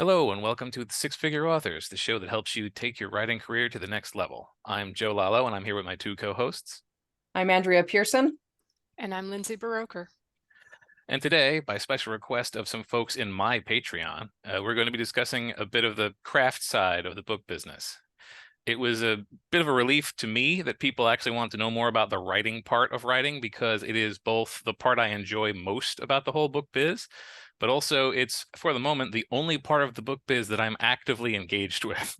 Hello, and welcome to the Six Figure Authors, the show that helps you take your writing career to the next level. I'm Joe Lalo, and I'm here with my two co-hosts. I'm Andrea Pearson. And I'm Lindsay Baroker. And today, by special request of some folks in my Patreon, we're going to be discussing a bit of the craft side of the book business. It was a bit of a relief to me that people actually want to know more about the writing part of writing, because it is both the part I enjoy most about the whole book biz, but also it's, for the moment, the only part of the book biz that I'm actively engaged with.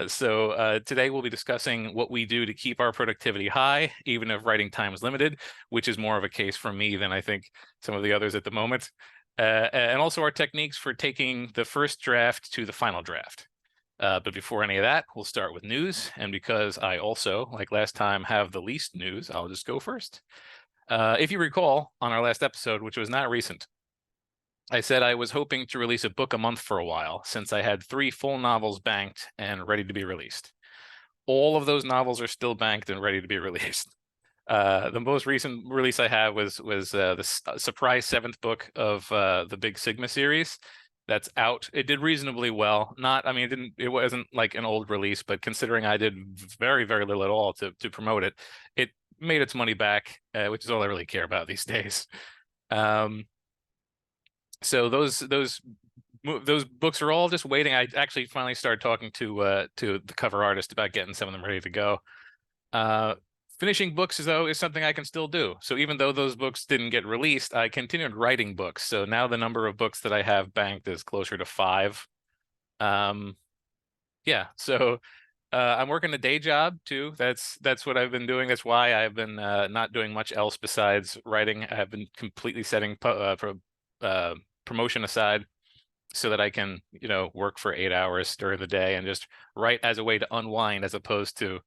So today we'll be discussing what we do to keep our productivity high, even if writing time is limited, which is more of a case for me than I think some of the others at the moment. And also our techniques for taking the first draft to the final draft. But before any of that, we'll start with news. And because I also, like last time, have the least news, I'll just go first. If you recall, on our last episode, which was not recent, I said I was hoping to release a book a month for a while, since I had 3 full novels banked and ready to be released. All of those novels are still banked and ready to be released. The most recent release I have was the surprise 7th book of the Big Sigma series. That's out. It did reasonably well. It wasn't like an old release, but considering I did very, very little at all to promote it, it made its money back, which is all I really care about these days. So those books are all just waiting. I actually finally started talking to the cover artist about getting some of them ready to go. Finishing books, though, is something I can still do. So even though those books didn't get released, I continued writing books. So now the number of books that I have banked is closer to 5. Yeah, so I'm working a day job too. That's what I've been doing. That's why I've been not doing much else besides writing. I've been completely setting promotion aside so that I can, work for 8 hours during the day and just write as a way to unwind, as opposed to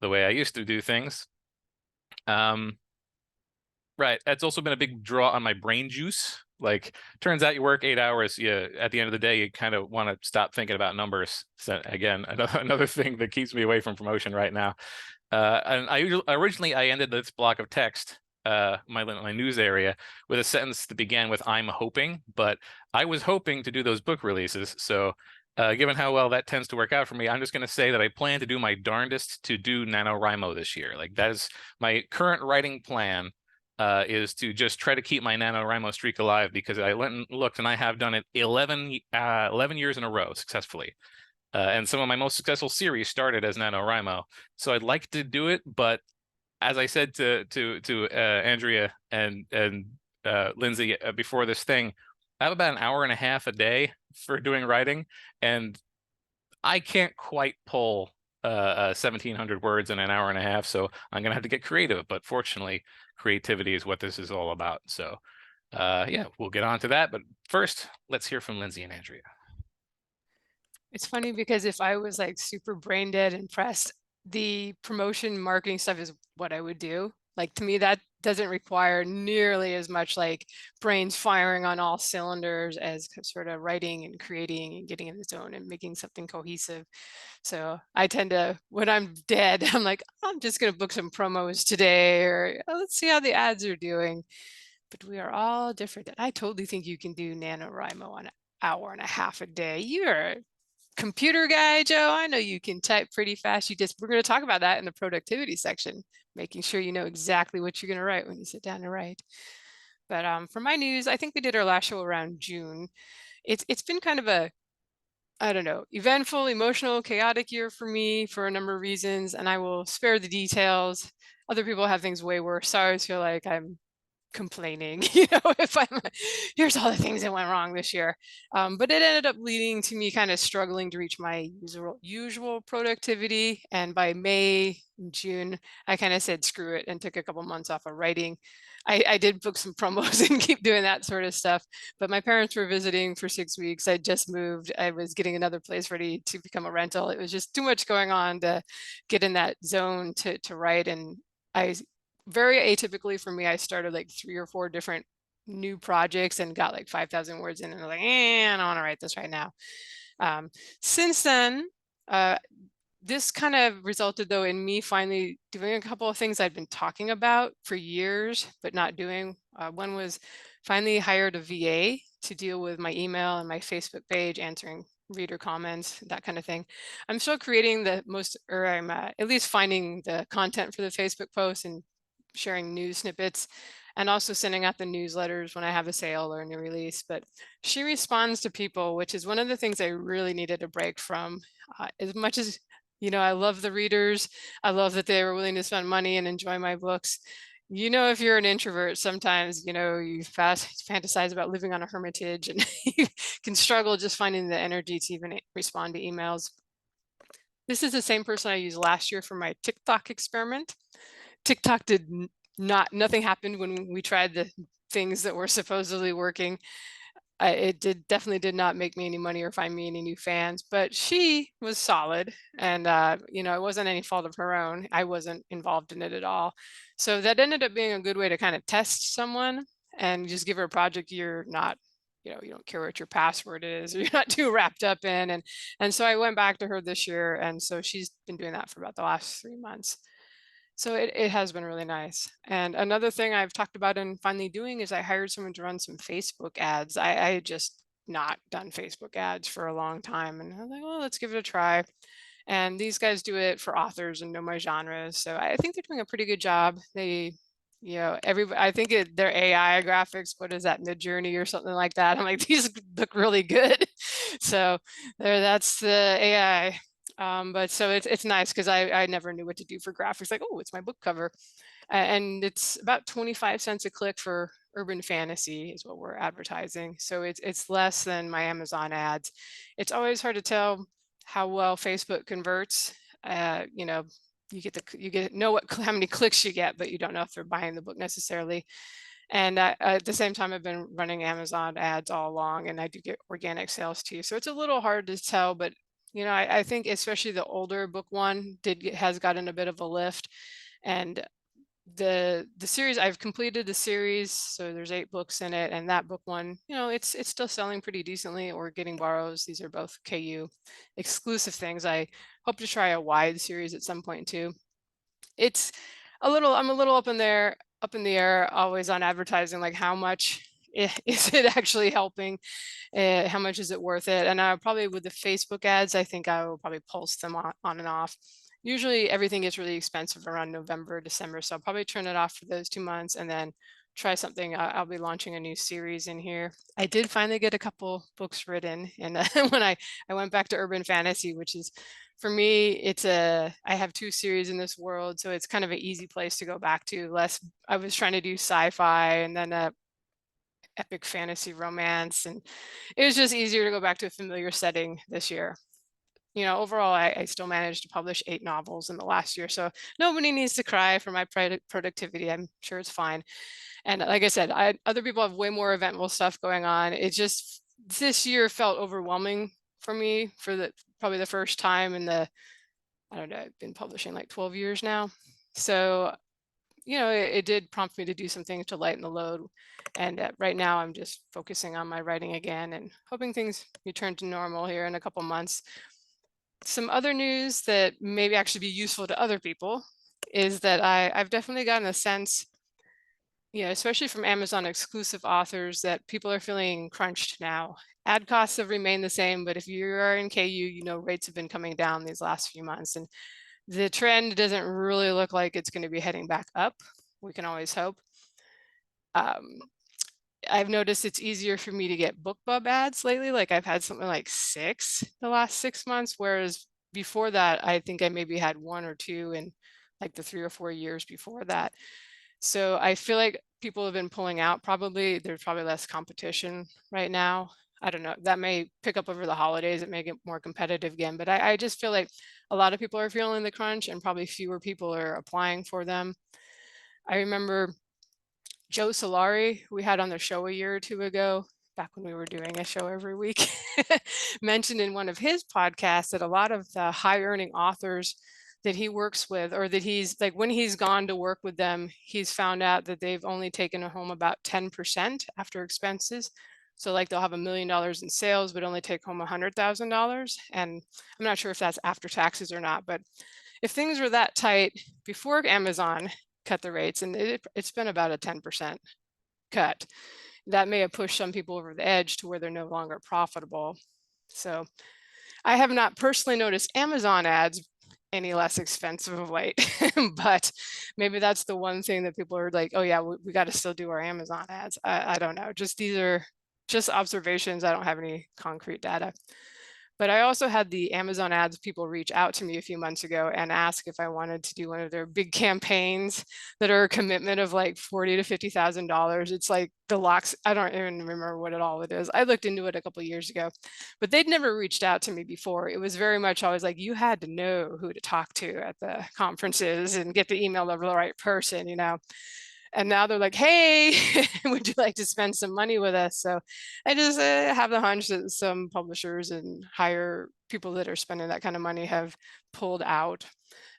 the way I used to do things. Right. That's also been a big draw on my brain juice. Like, turns out you work 8 hours, at the end of the day, you kind of want to stop thinking about numbers. So again, another thing that keeps me away from promotion right now. And originally I ended this block of text, my news area, with a sentence that began with "I'm hoping," but I was hoping to do those book releases. So given how well that tends to work out for me, I'm just going to say that I plan to do my darndest to do NaNoWriMo this year. Like, that is my current writing plan, is to just try to keep my NaNoWriMo streak alive, because I went and looked and I have done it 11 years in a row successfully. And some of my most successful series started as NaNoWriMo. So I'd like to do it, but as I said to Andrea and Lindsay before this thing, I have about an hour and a half a day for doing writing, and I can't quite pull 1,700 words in an hour and a half, so I'm gonna have to get creative. But fortunately, creativity is what this is all about. So yeah, we'll get on to that. But first, let's hear from Lindsay and Andrea. It's funny because if I was like super brain dead and pressed, the promotion marketing stuff is what I would do. Like, to me, that doesn't require nearly as much like brains firing on all cylinders as sort of writing and creating and getting in the zone and making something cohesive. So I tend to, when I'm dead, I'm like, I'm just going to book some promos today, or "Oh, let's see how the ads are doing." But we are all different. I totally think you can do NaNoWriMo on an hour and a half a day. You're a computer guy, Joe. I know you can type pretty fast. We're going to talk about that in the productivity section, making sure you know exactly what you're going to write when you sit down to write. But for my news, I think we did our last show around June. It's been kind of a, I don't know, eventful, emotional, chaotic year for me for a number of reasons, and I will spare the details. Other people have things way worse, so I always feel like I'm complaining, if I'm here's all the things that went wrong this year. But it ended up leading to me kind of struggling to reach my usual productivity. And by May, June, I kind of said screw it and took a couple months off of writing. I did book some promos and keep doing that sort of stuff. But my parents were visiting for 6 weeks. I just moved. I was getting another place ready to become a rental. It was just too much going on to get in that zone to write. And I very atypically for me, I started like 3 or 4 different new projects and got like 5,000 words in, and I was like, I don't want to write this right now. Since then, this kind of resulted though in me finally doing a couple of things I'd been talking about for years, but not doing. One was finally hired a VA to deal with my email and my Facebook page, answering reader comments, that kind of thing. I'm still creating the most, or I'm at least finding the content for the Facebook posts and sharing news snippets, and also sending out the newsletters when I have a sale or a new release. But she responds to people, which is one of the things I really needed a break from. As much as, I love the readers, I love that they were willing to spend money and enjoy my books. If you're an introvert, sometimes, you fantasize about living on a hermitage, and you can struggle just finding the energy to even respond to emails. This is the same person I used last year for my TikTok experiment. TikTok did nothing happened when we tried the things that were supposedly working. It definitely did not make me any money or find me any new fans, but she was solid, and it wasn't any fault of her own. I wasn't involved in it at all. So that ended up being a good way to kind of test someone and just give her a project you're not, you don't care what your password is, or you're not too wrapped up in. And so I went back to her this year, and so she's been doing that for about the last 3 months. So it has been really nice. And another thing I've talked about and finally doing is I hired someone to run some Facebook ads. I had just not done Facebook ads for a long time, and I was like, well, let's give it a try. And these guys do it for authors and know my genres, so I think they're doing a pretty good job. They, I think their AI graphics, what is that, Midjourney or something like that? I'm like, these look really good. So that's the AI. But so it's nice, because I never knew what to do for graphics. Like, oh, it's my book cover. And it's about 25 cents a click for urban fantasy is what we're advertising. So it's less than my Amazon ads. It's always hard to tell how well Facebook converts. You know how many clicks you get, but you don't know if they're buying the book necessarily. And at the same time, I've been running Amazon ads all along, and I do get organic sales too. So it's a little hard to tell, but I think especially the older book one has gotten a bit of a lift. And the series, I've completed the series, so there's 8 books in it, and that book one, it's still selling pretty decently, or getting borrows. These are both KU exclusive things. I hope to try a wide series at some point too. I'm a little up in the air always on advertising, like how much is it actually helping? How much is it worth it? And probably with the Facebook ads, I think I will probably pulse them on and off. Usually everything gets really expensive around November, December, so I'll probably turn it off for those 2 months and then try something. I'll be launching a new series in here. I did finally get a couple books written, and when I went back to urban fantasy, which is, for me, I have 2 series in this world, so it's kind of an easy place to go back to. I was trying to do sci-fi and then epic fantasy romance, and it was just easier to go back to a familiar setting this year. Overall, I still managed to publish 8 novels in the last year, so nobody needs to cry for my productivity. I'm sure it's fine. And like I said, other people have way more eventful stuff going on. It just, this year felt overwhelming for me for probably the first time in I don't know, I've been publishing like 12 years now. So, it did prompt me to do some things to lighten the load. And right now I'm just focusing on my writing again and hoping things return to normal here in a couple months. Some other news that maybe actually be useful to other people is that I've definitely gotten a sense, especially from Amazon exclusive authors, that people are feeling crunched now. Ad costs have remained the same, but if you are in KU, rates have been coming down these last few months, and the trend doesn't really look like it's going to be heading back up. We can always hope. I've noticed it's easier for me to get BookBub ads lately. Like I've had something like 6 the last 6 months, whereas before that, I think I maybe had 1 or 2 in like the 3 or 4 years before that. So I feel like people have been pulling out. There's probably less competition right now. I don't know, that may pick up over the holidays. It may get more competitive again, but I just feel like a lot of people are feeling the crunch, and probably fewer people are applying for them. I remember Joe Solari, we had on the show a year or 2 ago, back when we were doing a show every week, mentioned in one of his podcasts that a lot of the high earning authors that he works with, or that he's like, when he's gone to work with them, he's found out that they've only taken home about 10% after expenses. So like they'll have $1 million in sales, but only take home $100,000. And I'm not sure if that's after taxes or not, but if things were that tight before Amazon cut the rates, and it's been about a 10% cut, that may have pushed some people over the edge to where they're no longer profitable. So I have not personally noticed Amazon ads any less expensive of late, but maybe that's the one thing that people are like, oh yeah, we got to still do our Amazon ads. I don't know. Just these are just observations. I don't have any concrete data. But I also had the Amazon ads people reach out to me a few months ago and ask if I wanted to do one of their big campaigns that are a commitment of like $40,000 to $50,000. It's like the locks. I don't even remember what it is. I looked into it a couple of years ago, but they'd never reached out to me before. It was very much always like you had to know who to talk to at the conferences and get the email of the right person, you know. And now they're like, hey, would you like to spend some money with us? So I just have the hunch that some publishers and higher people that are spending that kind of money have pulled out.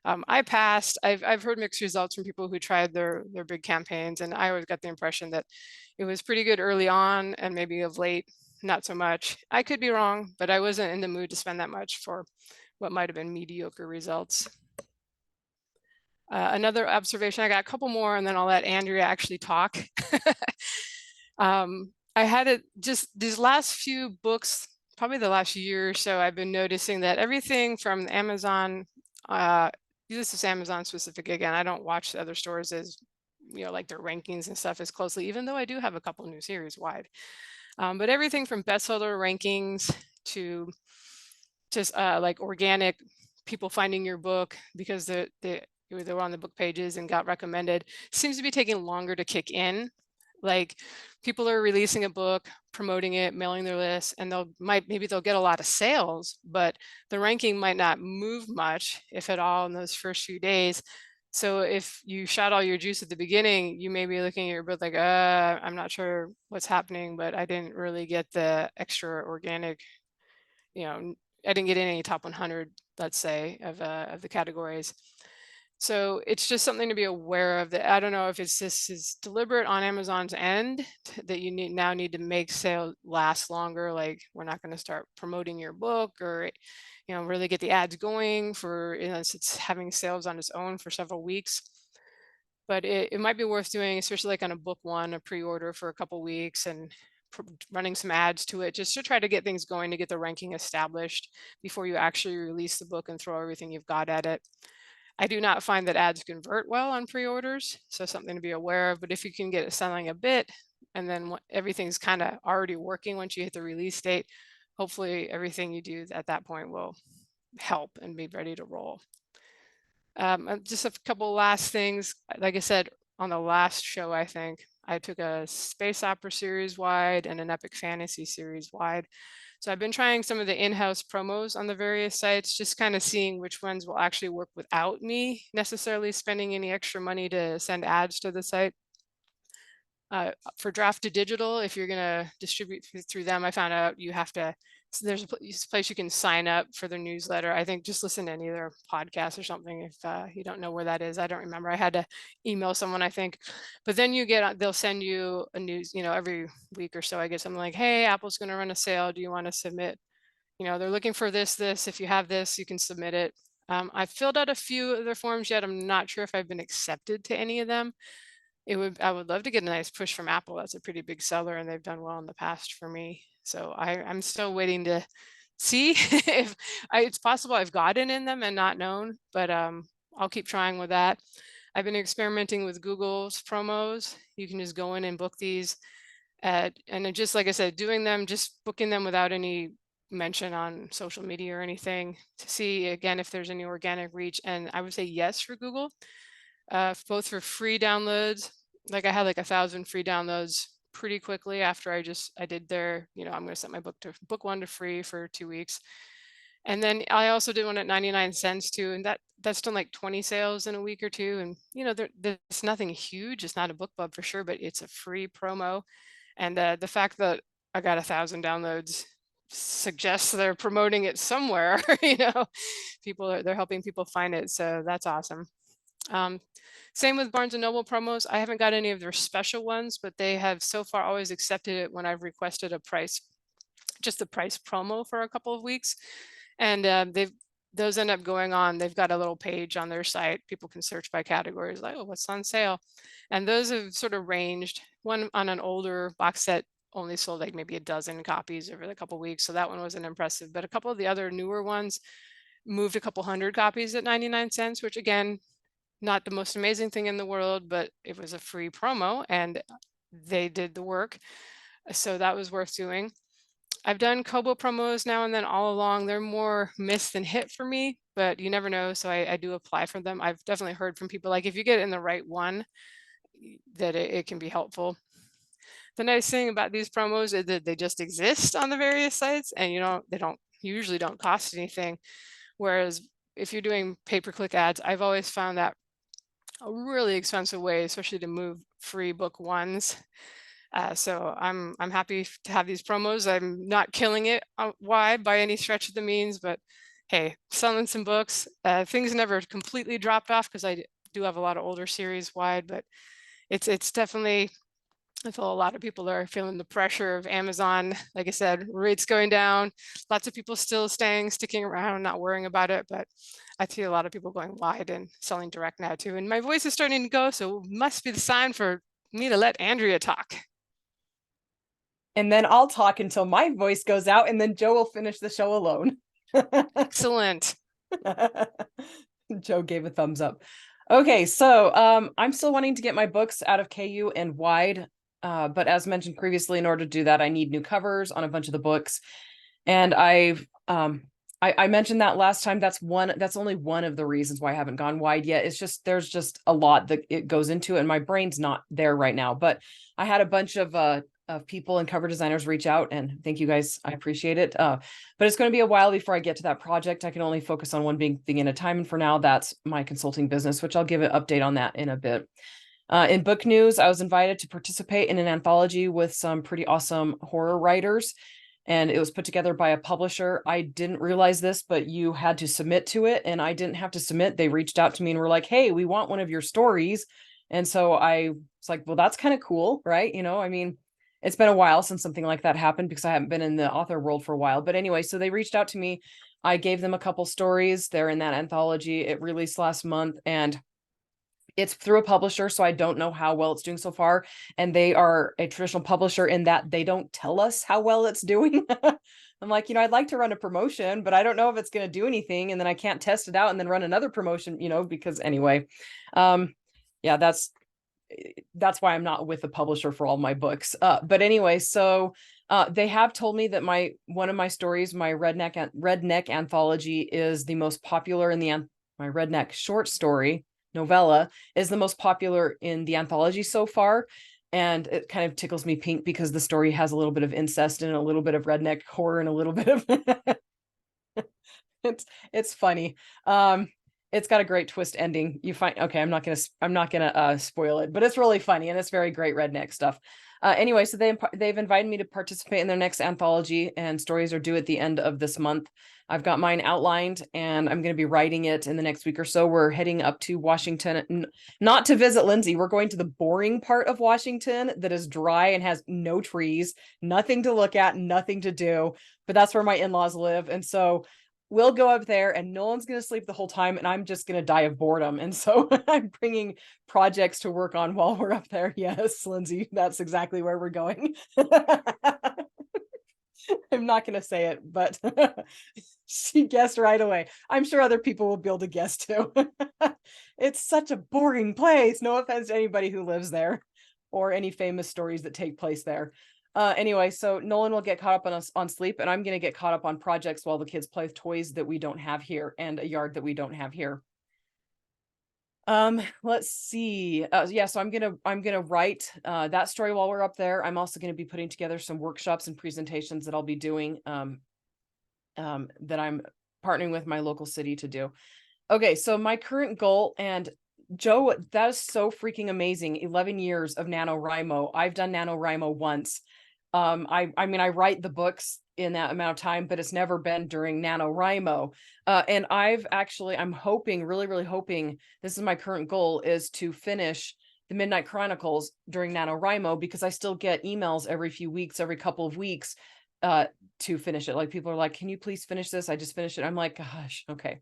I passed. I've heard mixed results from people who tried their big campaigns, and I always got the impression that it was pretty good early on, and maybe of late, not so much. I could be wrong, but I wasn't in the mood to spend that much for what might have been mediocre results. Another observation, I got a couple more and then I'll let Andrea actually talk. I had it just these last few books, probably the last year or so, I've been noticing that everything from Amazon, this is Amazon specific again, I don't watch the other stores as, you know, like their rankings and stuff as closely, even though I do have a couple new series wide. But everything from bestseller rankings to just like organic people finding your book because they were on the book pages and got recommended seems to be taking longer to kick in. Like people are releasing a book, promoting it, mailing their list, and maybe they'll get a lot of sales, but the ranking might not move much, if at all, in those first few days. So if you shot all your juice at the beginning, you may be looking at your book like, I'm not sure what's happening, but I didn't really get the extra organic, you know, I didn't get any top 100, let's say, of the categories. So it's just something to be aware of. That I don't know if this is deliberate on Amazon's end that you now need to make sales last longer. Like we're not going to start promoting your book or, you know, really get the ads going for, unless it's having sales on its own for several weeks. But it might be worth doing, especially like on a book one, a pre-order for a couple weeks and running some ads to it just to try to get things going, to get the ranking established before you actually release the book and throw everything you've got at it. I do not find that ads convert well on pre-orders, so something to be aware of. But if you can get it selling a bit and then everything's kind of already working once you hit the release date, hopefully everything you do at that point will help and be ready to roll. Just a couple last things. Like I said on the last show, I think I took a space opera series wide and an epic fantasy series wide. So I've been trying some of the in-house promos on the various sites, just kind of seeing which ones will actually work without me necessarily spending any extra money to send ads to the site. For Draft to Digital, if you're going to distribute through them, I found out you have to, there's a place you can sign up for their newsletter. I think just listen to any of their podcasts or something if you don't know where that is. I don't remember. I had to email someone, I think. But then they'll send you a news, you know, every week or so. I guess I'm like, hey, Apple's going to run a sale. Do you want to submit? You know, they're looking for this. If you have this, you can submit it. I've filled out a few of their forms yet. I'm not sure if I've been accepted to any of them. I would love to get a nice push from Apple. That's a pretty big seller and they've done well in the past for me. So I'm still waiting to see if it's possible I've gotten in them and not known, but I'll keep trying with that. I've been experimenting with Google's promos. You can just go in and book these and just like I said, doing them, just booking them without any mention on social media or anything to see again if there's any organic reach. And I would say yes for Google. Both for free downloads. Like I had like 1,000 free downloads pretty quickly after I did their, you know, I'm going to set my book one to free for 2 weeks. And then I also did one at 99 cents too. And that's done like 20 sales in a week or two. And, you know, there's nothing huge. It's not a book club for sure, but it's a free promo. And the fact that I got 1,000 downloads suggests they're promoting it somewhere, you know, they're helping people find it. So that's awesome. Same with Barnes & Noble promos. I haven't got any of their special ones, but they have so far always accepted it when I've requested a price, just the price promo for a couple of weeks. And those end up going on. They've got a little page on their site. People can search by categories like, oh, what's on sale? And those have sort of ranged. One on an older box set only sold like maybe a dozen copies over the couple weeks, so that one wasn't impressive. But a couple of the other newer ones moved a couple hundred copies at 99 cents, which again, not the most amazing thing in the world, but it was a free promo and they did the work. So that was worth doing. I've done Kobo promos now and then all along. They're more miss than hit for me, but you never know. So I do apply for them. I've definitely heard from people like if you get in the right one, that it can be helpful. The nice thing about these promos is that they just exist on the various sites and they don't usually don't cost anything. Whereas if you're doing pay-per-click ads, I've always found that a really expensive way, especially to move free book ones. So I'm happy to have these promos. I'm not killing it wide by any stretch of the means, but hey, selling some books. Things never completely dropped off because I do have a lot of older series wide, but it's definitely, I feel a lot of people are feeling the pressure of Amazon. Like I said, rates going down, lots of people still sticking around, not worrying about it, but I see a lot of people going wide and selling direct now too. And my voice is starting to go, so it must be the sign for me to let Andrea talk. And then I'll talk until my voice goes out, and then Joe will finish the show alone. Excellent. Joe gave a thumbs up. Okay, so I'm still wanting to get my books out of KU and wide. But as mentioned previously, in order to do that, I need new covers on a bunch of the books. And I mentioned that last time. That's only one of the reasons why I haven't gone wide yet. It's just there's just a lot that it goes into, and my brain's not there right now. But I had a bunch of people and cover designers reach out, and thank you guys. I appreciate it. But it's going to be a while before I get to that project. I can only focus on one big thing at a time. And for now, that's my consulting business, which I'll give an update on that in a bit. In book news, I was invited to participate in an anthology with some pretty awesome horror writers, and it was put together by a publisher. I didn't realize this, but you had to submit to it, and I didn't have to submit. They reached out to me and were like, hey, we want one of your stories. And so I was like, well, that's kind of cool, right? I mean, it's been a while since something like that happened because I haven't been in the author world for a while. But anyway, so they reached out to me. I gave them a couple stories. They're in that anthology. It released last month, and it's through a publisher, so I don't know how well it's doing so far. And they are a traditional publisher in that they don't tell us how well it's doing. I'm like, I'd like to run a promotion, but I don't know if it's going to do anything. And then I can't test it out and then run another promotion, because anyway, yeah, that's why I'm not with a publisher for all my books. But anyway, so they have told me that one of my stories, my redneck anthology, is the most popular in my redneck short story novella is the most popular in the anthology so far. And it kind of tickles me pink because the story has a little bit of incest and a little bit of redneck horror and a little bit of it's funny. It's got a great twist ending. You find, okay, I'm not gonna spoil it, but it's really funny and it's very great redneck stuff. Anyway, so they've invited me to participate in their next anthology, and stories are due at the end of this month. I've got mine outlined, and I'm going to be writing it in the next week or so. We're heading up to Washington, not to visit Lindsay. We're going to the boring part of Washington that is dry and has no trees, nothing to look at, nothing to do. But that's where my in-laws live, and so we'll go up there, and no one's going to sleep the whole time, and I'm just going to die of boredom. And so I'm bringing projects to work on while we're up there. Yes, Lindsay, that's exactly where we're going. I'm not going to say it, but she guessed right away. I'm sure other people will be able to guess too. It's such a boring place. No offense to anybody who lives there or any famous stories that take place there. Anyway, so Nolan will get caught up on sleep, and I'm going to get caught up on projects while the kids play with toys that we don't have here and a yard that we don't have here. Let's see. Yeah, so I'm gonna write that story while we're up there. I'm also going to be putting together some workshops and presentations that I'll be doing that I'm partnering with my local city to do. Okay, so my current goal, and Joe, that is so freaking amazing. 11 years of NaNoWriMo. I've done NaNoWriMo once. I mean, I write the books in that amount of time, but it's never been during NaNoWriMo. And I'm hoping, really hoping, this is my current goal, is to finish the Midnight Chronicles during NaNoWriMo, because I still get emails every few weeks, every couple of weeks, to finish it. Like, people are like, can you please finish this? I just finished it. I'm like, gosh, okay.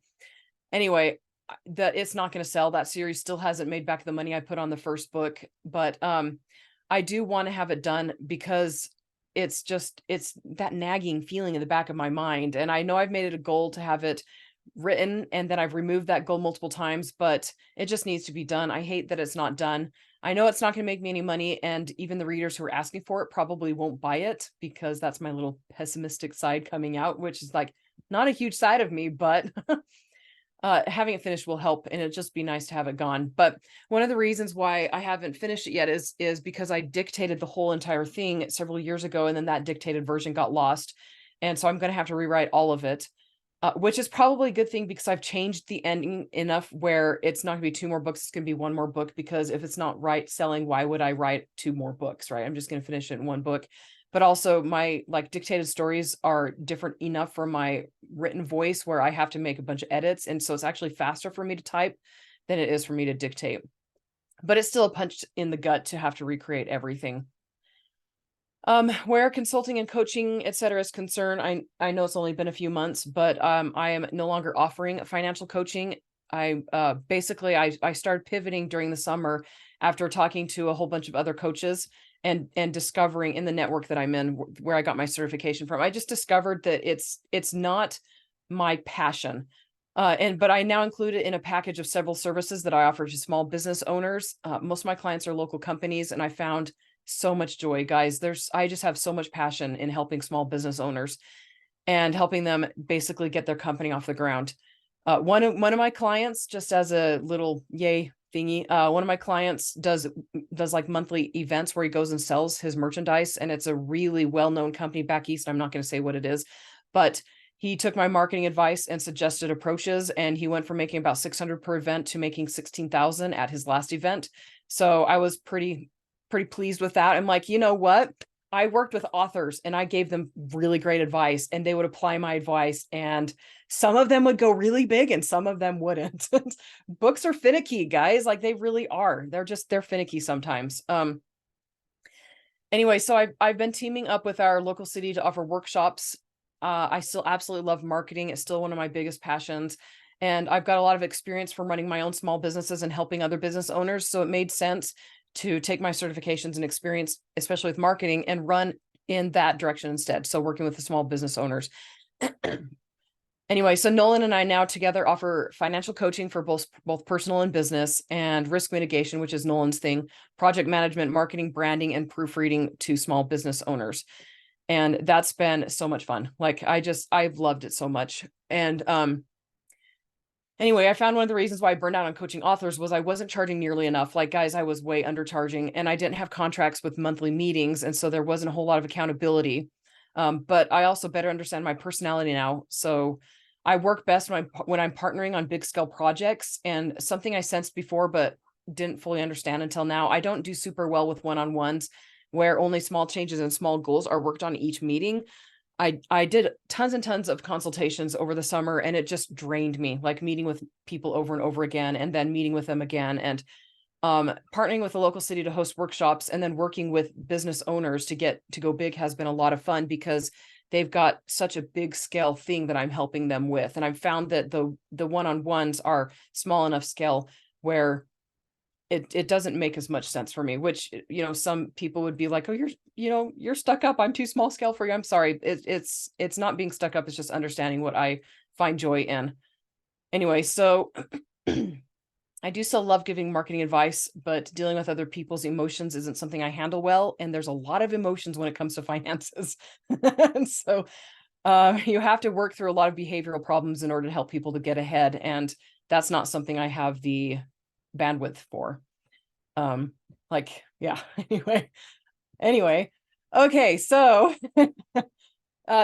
Anyway, that it's not going to sell. That series still hasn't made back the money I put on the first book, but I do want to have it done because it's that nagging feeling in the back of my mind. And I know I've made it a goal to have it written, and then I've removed that goal multiple times, but it just needs to be done. I hate that it's not done. I know it's not going to make me any money, and even the readers who are asking for it probably won't buy it, because that's my little pessimistic side coming out, which is like not a huge side of me, but having it finished will help, and it'd just be nice to have it gone. But one of the reasons why I haven't finished it yet is because I dictated the whole entire thing several years ago, and then that dictated version got lost. And so I'm going to have to rewrite all of it, which is probably a good thing, because I've changed the ending enough where it's not going to be 2 more books. It's going to be 1 more book, because if it's not selling, why would I write 2 more books, right? I'm just going to finish it in 1 book. But also my dictated stories are different enough for my written voice where I have to make a bunch of edits. And so it's actually faster for me to type than it is for me to dictate. But it's still a punch in the gut to have to recreate everything. Where consulting and coaching, et cetera, is concerned, I know it's only been a few months, but I am no longer offering financial coaching. I started pivoting during the summer after talking to a whole bunch of other coaches and discovering in the network that I'm in, where I got my certification from. I just discovered that it's not my passion. But I now include it in a package of several services that I offer to small business owners. Most of my clients are local companies, and I found so much joy, guys. I just have so much passion in helping small business owners and helping them basically get their company off the ground. One of my clients, just as a little yay thingy, one of my clients does like monthly events where he goes and sells his merchandise, and it's a really well-known company back east. I'm not going to say what it is, but he took my marketing advice and suggested approaches, and he went from making about 600 per event to making 16,000 at his last event. So I was pretty pleased with that. I'm like, you know what? I worked with authors and I gave them really great advice, and they would apply my advice, and some of them would go really big and some of them wouldn't. Books are finicky, guys. Like, they really are. They're finicky sometimes. Anyway, so I've been teaming up with our local city to offer workshops. I still absolutely love marketing. It's still one of my biggest passions. And I've got a lot of experience from running my own small businesses and helping other business owners. So it made sense to take my certifications and experience, especially with marketing, and run in that direction instead. So working with the small business owners. Anyway, so Nolan and I now together offer financial coaching for both personal and business, and risk mitigation, which is Nolan's thing, project management, marketing, branding, and proofreading to small business owners. And that's been so much fun. Like, I've loved it so much. And anyway, I found one of the reasons why I burned out on coaching authors was I wasn't charging nearly enough. Like, guys, I was way undercharging, and I didn't have contracts with monthly meetings. And so there wasn't a whole lot of accountability. But I also better understand my personality now. So I work best when I'm partnering on big scale projects, and something I sensed before, but didn't fully understand until now. I don't do super well with one-on-ones where only small changes and small goals are worked on each meeting. I did tons and tons of consultations over the summer, and it just drained me, like meeting with people over and over again, and then meeting with them again, and partnering with the local city to host workshops, and then working with business owners to go big has been a lot of fun, because they've got such a big scale thing that I'm helping them with. And I've found that the one-on-ones are small enough scale where it doesn't make as much sense for me, which, some people would be like, oh, you're stuck up. I'm too small scale for you. I'm sorry. It's not being stuck up. It's just understanding what I find joy in. Anyway, so I do still love giving marketing advice, but dealing with other people's emotions isn't something I handle well. And there's a lot of emotions when it comes to finances. And so you have to work through a lot of behavioral problems in order to help people to get ahead. And that's not something I have the bandwidth for. Yeah, anyway. Okay. So,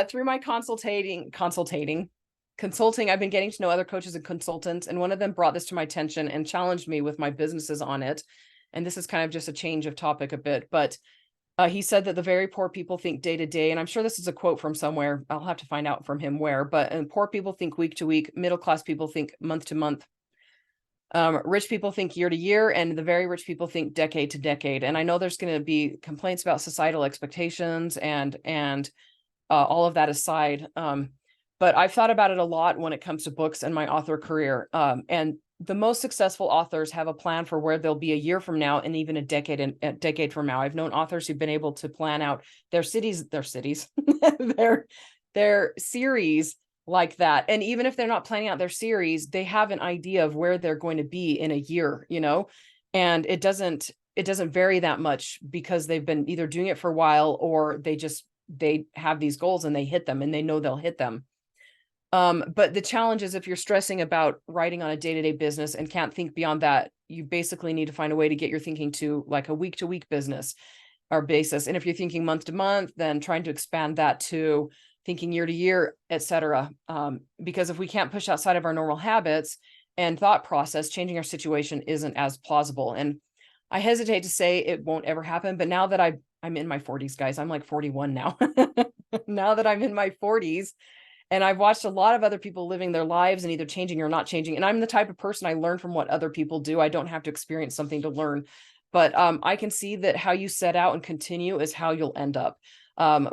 through my consulting, I've been getting to know other coaches and consultants, and one of them brought this to my attention and challenged me with my businesses on it. And this is kind of just a change of topic a bit, but he said that the very poor people think day to day, and I'm sure this is a quote from somewhere. I'll have to find out from him where, and poor people think week to week, middle class people think month to month. Rich people think year to year, and the very rich people think decade to decade. And I know there's going to be complaints about societal expectations and all of that aside. But I've thought about it a lot when it comes to books and my author career. And the most successful authors have a plan for where they'll be a year from now and even a decade from now. I've known authors who've been able to plan out their their series like that. And even if they're not planning out their series, they have an idea of where they're going to be in a year, and it doesn't vary that much because they've been either doing it for a while, or they have these goals and they hit them and they know they'll hit them. But the challenge is, if you're stressing about writing on a day-to-day business and can't think beyond that, you basically need to find a way to get your thinking to like a week-to-week business or basis. And if you're thinking month to month, then trying to expand that to thinking year to year, et cetera. Because if we can't push outside of our normal habits and thought process, changing our situation isn't as plausible. And I hesitate to say it won't ever happen, but now that I'm in my 40s, guys, I'm like 41 now. Now that I'm in my 40s, and I've watched a lot of other people living their lives and either changing or not changing. And I'm the type of person, I learn from what other people do. I don't have to experience something to learn. But I can see that how you set out and continue is how you'll end up.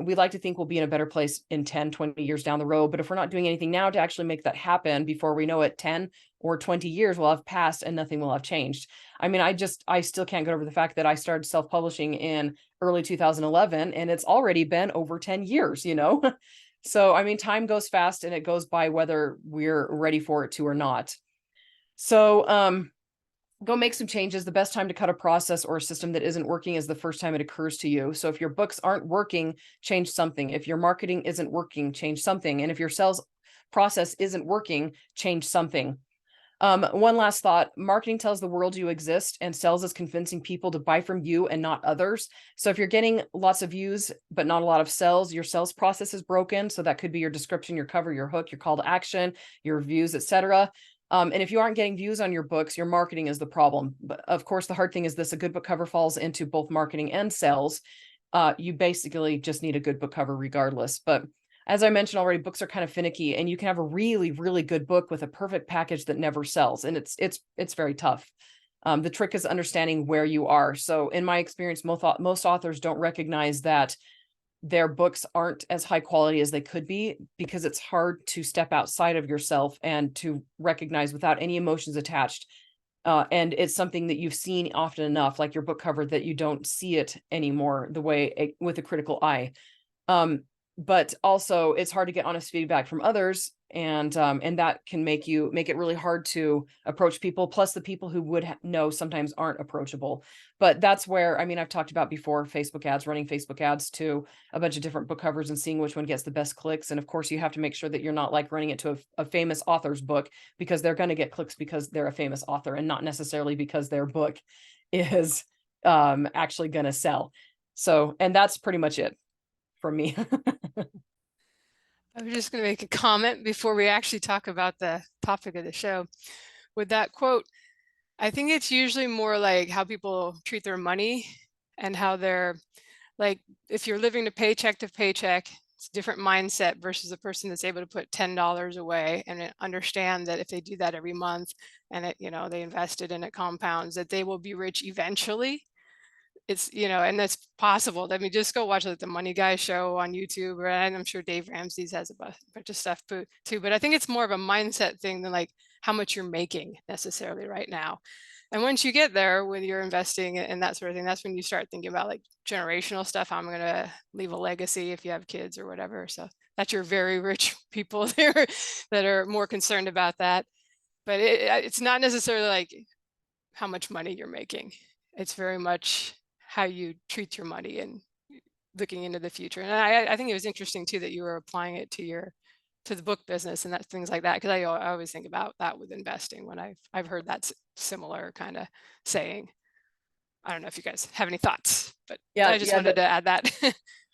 We like to think we'll be in a better place in 10, 20 years down the road. But if we're not doing anything now to actually make that happen, before we know it, 10 or 20 years will have passed and nothing will have changed. I mean, I still can't get over the fact that I started self-publishing in early 2011, and it's already been over 10 years, So, I mean, time goes fast and it goes by whether we're ready for it to or not. So, go make some changes. The best time to cut a process or a system that isn't working is the first time it occurs to you. So if your books aren't working, change something. If your marketing isn't working, change something. And if your sales process isn't working, change something. One last thought: marketing tells the world you exist, and sales is convincing people to buy from you and not others. So if you're getting lots of views, but not a lot of sales, your sales process is broken. So that could be your description, your cover, your hook, your call to action, your reviews, etc. And if you aren't getting views on your books, your marketing is the problem. But of course, the hard thing is this: a good book cover falls into both marketing and sales. You basically just need a good book cover regardless. But as I mentioned already, books are kind of finicky, and you can have a really, really good book with a perfect package that never sells. And it's very tough. The trick is understanding where you are. So in my experience, most authors don't recognize that their books aren't as high quality as they could be, because it's hard to step outside of yourself and to recognize without any emotions attached. And it's something that you've seen often enough, like your book cover, that you don't see it anymore the way with a critical eye. But also it's hard to get honest feedback from others. And that can make it really hard to approach people. Plus the people who would know sometimes aren't approachable. But that's where, I mean, I've talked about before, Facebook ads, running Facebook ads to a bunch of different book covers and seeing which one gets the best clicks. And of course you have to make sure that you're not like running it to a famous author's book, because they're going to get clicks because they're a famous author and not necessarily because their book is actually going to sell. So, and that's pretty much it for me. I was just going to make a comment before we actually talk about the topic of the show. With that quote, I think it's usually more like how people treat their money and how they're like, if you're living to paycheck, it's a different mindset versus a person that's able to put $10 away and understand that if they do that every month and it, they invest it and it compounds, that they will be rich eventually. It's, and that's possible. I mean, just go watch like the Money Guy show on YouTube, and I'm sure Dave Ramsey's has a bunch of stuff too. But I think it's more of a mindset thing than like how much you're making necessarily right now. And once you get there when you're investing and that sort of thing, that's when you start thinking about like generational stuff. How I'm going to leave a legacy if you have kids or whatever. So that's your very rich people there that are more concerned about that. But it's not necessarily like how much money you're making. It's very much how you treat your money and looking into the future. And I think it was interesting too that you were applying it to the book business and that things like that, because I always think about that with investing when I've heard that similar kind of saying. I don't know if you guys have any thoughts, but yeah, I just wanted to add that.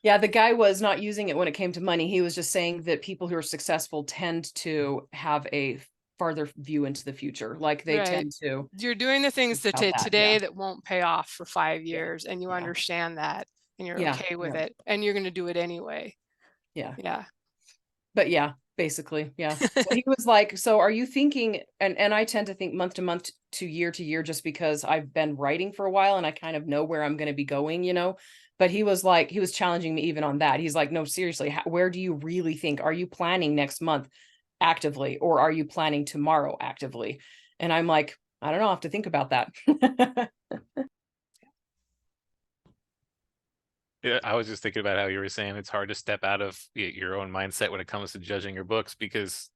Yeah, the guy was not using it when it came to money. He was just saying that people who are successful tend to have a farther view into the future. Like they tend to. You're doing the things that today that won't pay off for 5 years, and you understand that, and you're okay with it, and you're going to do it anyway. Yeah. But yeah, basically, yeah. So he was like, so are you thinking, and I tend to think month to month to year, just because I've been writing for a while and I kind of know where I'm going to be going, But he was like, he was challenging me even on that. He's like, no, seriously, where do you really think? Are you planning next month actively, or are you planning tomorrow actively? And I'm like, I don't know, I'll have to think about that. Yeah, I was just thinking about how you were saying it's hard to step out of your own mindset when it comes to judging your books because,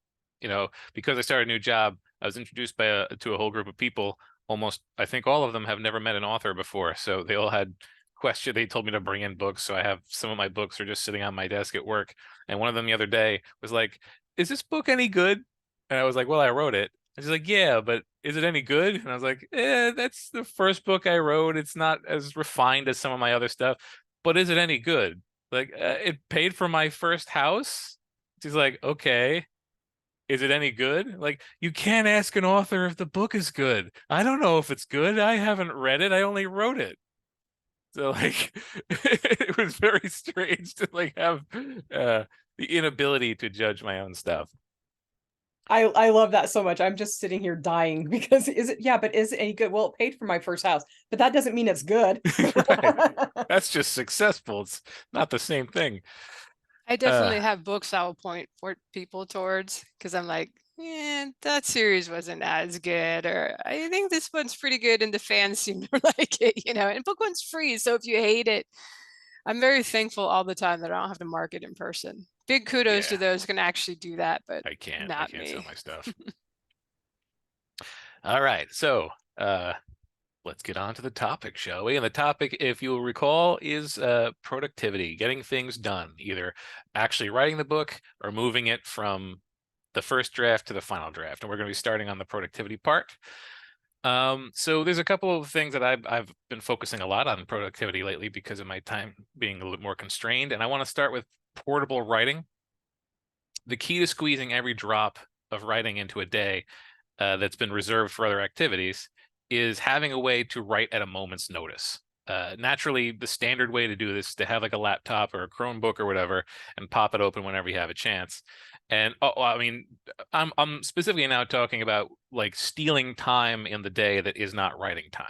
because I started a new job, I was introduced to a whole group of people. Almost, I think all of them have never met an author before, so they all had questions. They told me to bring in books, so I have some of my books are just sitting on my desk at work. And one of them the other day was like, "Is this book any good?" And I was like, "Well, I wrote it." And she's like, "Yeah, but is it any good?" And I was like, that's the first book I wrote. It's not as refined as some of my other stuff, but is it any good? Like, it paid for my first house. She's like, okay, is it any good? Like, you can't ask an author if the book is good. I don't know if it's good. I haven't read it. I only wrote it. So like, it was very strange to like have the inability to judge my own stuff. I love that so much. I'm just sitting here dying because but is it any good? Well, it paid for my first house, but that doesn't mean it's good. Right. That's just successful. It's not the same thing. I definitely have books I will point for people towards because I'm like, that series wasn't as good, or I think this one's pretty good and the fans seem to like it, and book one's free. So if you hate it, I'm very thankful all the time that I don't have to mark it in person. Big kudos to Yeah, those who can actually do that, but I can't not sell me. my stuff. All right. So, let's get on to the topic, shall we? And the topic, if you'll recall, is productivity, getting things done, either actually writing the book or moving it from the first draft to the final draft. And we're going to be starting on the productivity part. So there's a couple of things that I've been focusing a lot on productivity lately because of my time being a little bit more constrained. And I want to start with portable writing. The key to squeezing every drop of writing into a day that's been reserved for other activities is having a way to write at a moment's notice. Naturally, the standard way to do this is to have like a laptop or a Chromebook or whatever and pop it open whenever you have a chance. And I mean, I'm specifically now talking about like stealing time in the day that is not writing time.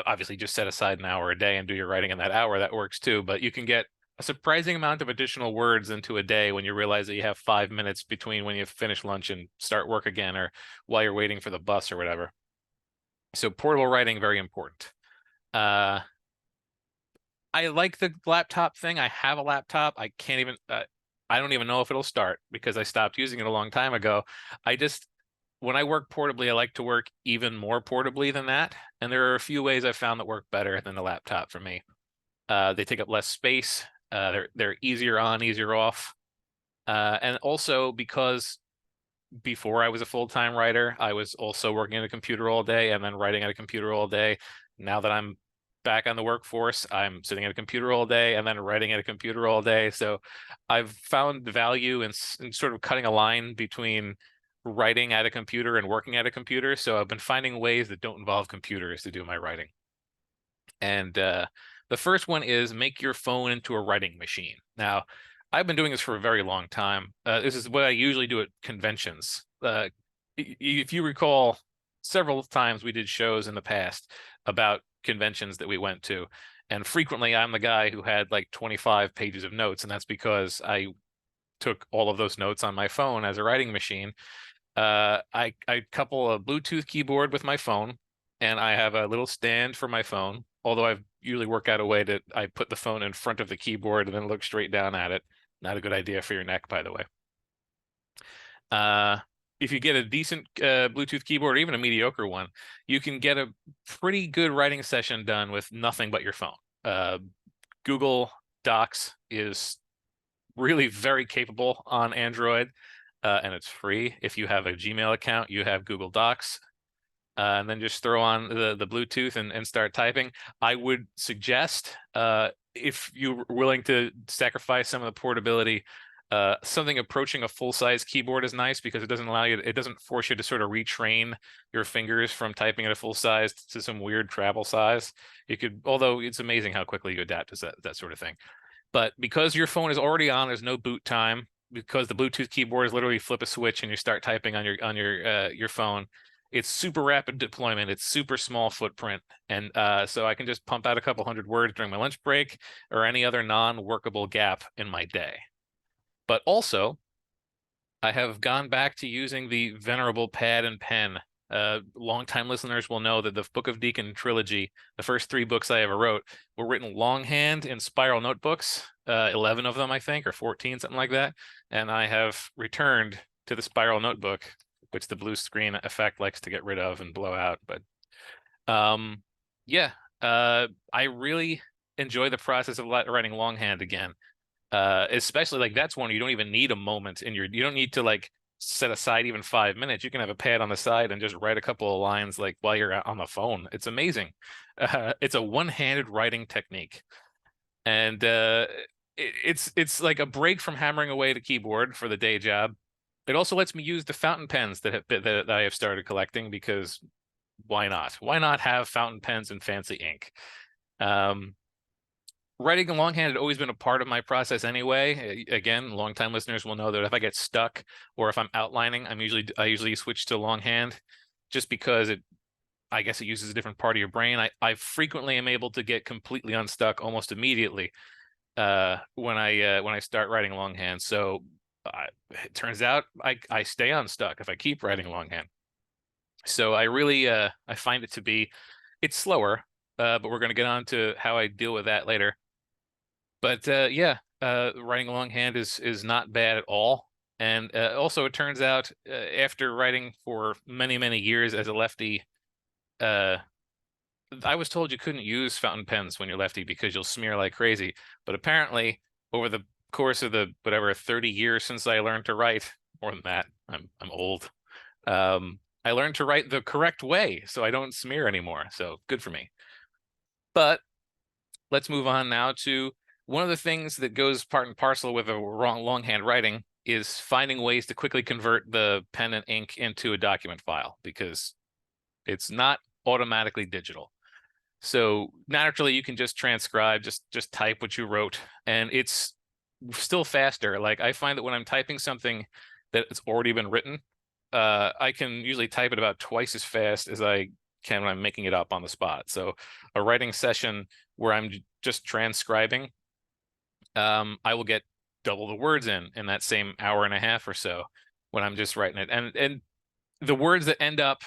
Obviously, just set aside an hour a day and do your writing in that hour. That works too. But you can get a surprising amount of additional words into a day when you realize that you have 5 minutes between when you finish lunch and start work again, or while you're waiting for the bus or whatever. So portable writing, very important. I like the laptop thing. I have a laptop. I can't even, I don't even know if it'll start because I stopped using it a long time ago. When I work portably, I like to work even more portably than that. And there are a few ways I've found that work better than the laptop for me. They take up less space. They're easier on, easier off. And also because before I was a full-time writer, I was also working at a computer all day and then writing at a computer all day. Now that I'm back on the workforce, I'm sitting at a computer all day and then writing at a computer all day. So I've found value in sort of cutting a line between writing at a computer and working at a computer. So I've been finding ways that don't involve computers to do my writing. And the first one is make your phone into a writing machine. Now, I've been doing this for a very long time. This is what I usually do at conventions. If you recall, several times we did shows in the past about conventions that we went to. And frequently I'm the guy who had like 25 pages of notes. And that's because I took all of those notes on my phone as a writing machine. I couple a Bluetooth keyboard with my phone, and I have a little stand for my phone. Although I've usually worked out a way that I put the phone in front of the keyboard and then look straight down at it. Not a good idea for your neck, by the way. If you get a decent Bluetooth keyboard or even a mediocre one, you can get a pretty good writing session done with nothing but your phone. Google Docs is really very capable on Android, and it's free. If you have a Gmail account, you have Google Docs. And then just throw on the Bluetooth and start typing. I would suggest, if you're willing to sacrifice some of the portability, something approaching a full-size keyboard is nice because it doesn't force you to sort of retrain your fingers from typing at a full size to some weird travel size. Although it's amazing how quickly you adapt to that sort of thing. But because your phone is already on, there's no boot time, because the Bluetooth keyboard is literally flip a switch and you start typing on your phone. It's super rapid deployment. It's super small footprint. And so I can just pump out a couple hundred words during my lunch break or any other non-workable gap in my day. But also, I have gone back to using the venerable pad and pen. Longtime listeners will know that the Book of Deacon trilogy, the first 3 books I ever wrote, were written longhand in spiral notebooks, 11 of them, I think, or 14, something like that. And I have returned to the spiral notebook, which the blue screen effect likes to get rid of and blow out. But yeah, I really enjoy the process of writing longhand again. Especially like that's one you don't even need a moment in you don't need to like set aside even 5 minutes. You can have a pad on the side and just write a couple of lines like while you're on the phone. It's amazing. It's a one-handed writing technique, and it's like a break from hammering away at a keyboard for the day job. It also lets me use the fountain pens that I have started collecting, because why not? Why not have fountain pens and fancy ink? Writing longhand had always been a part of my process anyway. Again, longtime listeners will know that if I get stuck or if I'm outlining, I usually switch to longhand, just because I guess it uses a different part of your brain. I frequently am able to get completely unstuck almost immediately when I start writing longhand. So it turns out I stay unstuck if I keep writing longhand. So I really I find it to be, it's slower, but we're going to get on to how I deal with that later. But yeah, writing longhand is not bad at all. And also, it turns out after writing for many, many years as a lefty, I was told you couldn't use fountain pens when you're lefty because you'll smear like crazy. But apparently, over the course of the whatever 30 years since I learned to write, more than that, I'm old. I learned to write the correct way, so I don't smear anymore. So good for me. But let's move on now to one of the things that goes part and parcel with a longhand writing is finding ways to quickly convert the pen and ink into a document file, because it's not automatically digital. So naturally, you can just transcribe, just type what you wrote, and it's still faster. Like I find that when I'm typing something that it's already been written, I can usually type it about twice as fast as I can when I'm making it up on the spot. So a writing session where I'm just transcribing, I will get double the words in that same hour and a half or so when I'm just writing it. And the words that end up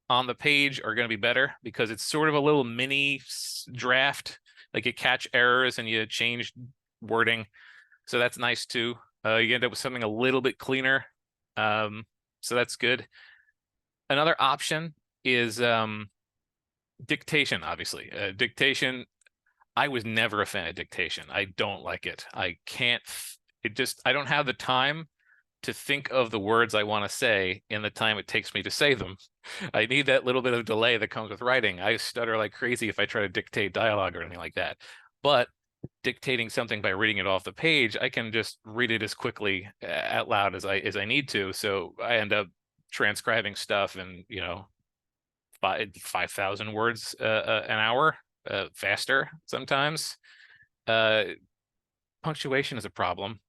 on the page are going to be better because it's sort of a little mini draft. Like you catch errors and you change wording. So that's nice too. You end up with something a little bit cleaner. So that's good. Another option is dictation, obviously. Dictation, I was never a fan of dictation. I don't like it. I can't, I don't have the time to think of the words I want to say in the time it takes me to say them. I need that little bit of delay that comes with writing. I stutter like crazy if I try to dictate dialogue or anything like that. But dictating something by reading it off the page, I can just read it as quickly out loud as I need to. So I end up transcribing stuff and 5,000 words an hour, faster sometimes. Punctuation is a problem.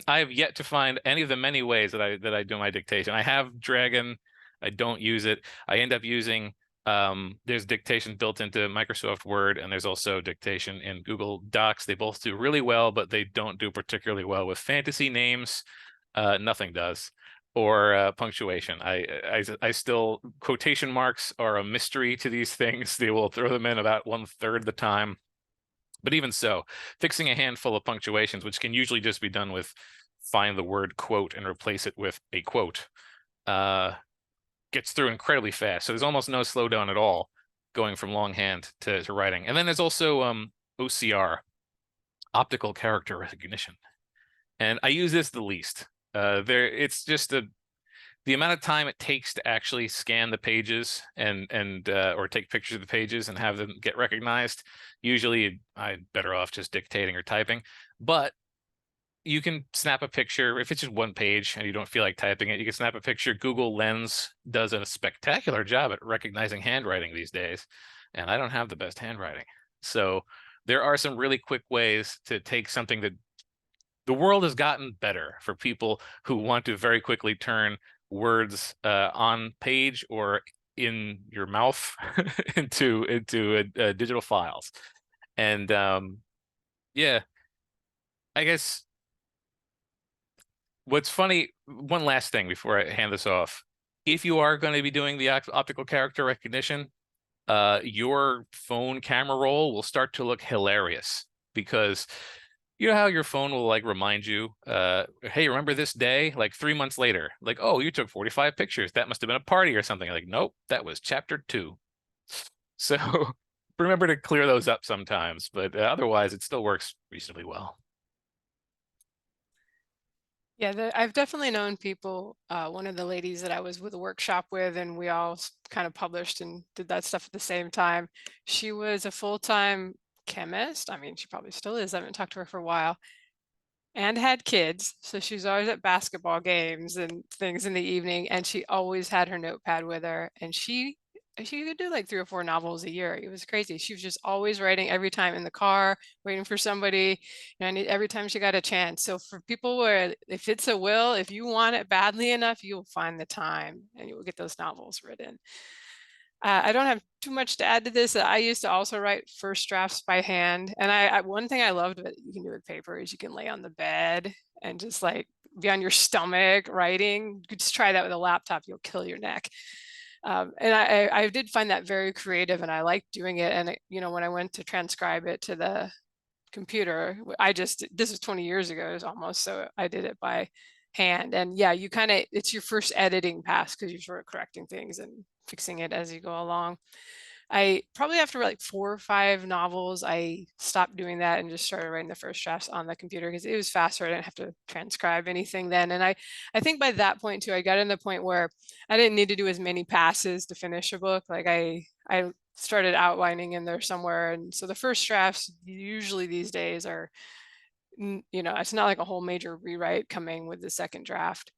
I have yet to find any of the many ways that I do my dictation. I have Dragon. I don't use it. I end up using there's dictation built into Microsoft Word, and there's also dictation in Google Docs. They both do really well, but they don't do particularly well with fantasy names. Nothing does. Or punctuation. I still, quotation marks are a mystery to these things. They will throw them in about 1/3 of the time. But even so, fixing a handful of punctuations, which can usually just be done with find the word quote and replace it with a quote, gets through incredibly fast. So there's almost no slowdown at all going from longhand to writing. And then there's also OCR, optical character recognition. And I use this the least. It's just the amount of time it takes to actually scan the pages and or take pictures of the pages and have them get recognized. Usually I'm better off just dictating or typing, but you can snap a picture. If it's just one page and you don't feel like typing it, you can snap a picture. Google Lens does a spectacular job at recognizing handwriting these days, and I don't have the best handwriting. So there are some really quick ways to take something that the world has gotten better for people who want to very quickly turn words on page or in your mouth into digital files. And yeah, I guess what's funny one last thing before I hand this off. If you are going to be doing the optical character recognition, your phone camera roll will start to look hilarious, because you know how your phone will like remind you, hey, remember this day? Like 3 months later, like, oh, you took 45 pictures. That must have been a party or something. Like, nope, that was chapter 2. So remember to clear those up sometimes, but otherwise it still works reasonably well. Yeah, I've definitely known people. One of the ladies that I was with a workshop with, and we all kind of published and did that stuff at the same time. She was a full-time chemist. I mean, she probably still is. I haven't talked to her for a while, and had kids. So she was always at basketball games and things in the evening, and she always had her notepad with her. And she could do like 3 or 4 novels a year. It was crazy. She was just always writing every time in the car, waiting for somebody, and every time she got a chance. So for people where if it's a will, if you want it badly enough, you'll find the time and you will get those novels written. I don't have too much to add to this. I used to also write first drafts by hand. And one thing I loved that you can do with paper is you can lay on the bed and just like be on your stomach writing. You could just try that with a laptop, you'll kill your neck. And I did find that very creative, and I liked doing it. And when I went to transcribe it to the computer, this was 20 years ago almost, so I did it by hand. And yeah, it's your first editing pass because you're sort of correcting things and fixing it as you go along. I probably after like 4 or 5 novels, I stopped doing that and just started writing the first drafts on the computer because it was faster. I didn't have to transcribe anything then. And I think by that point too, I got in the point where I didn't need to do as many passes to finish a book. Like I started outlining in there somewhere. And so the first drafts usually these days are, it's not like a whole major rewrite coming with the second draft.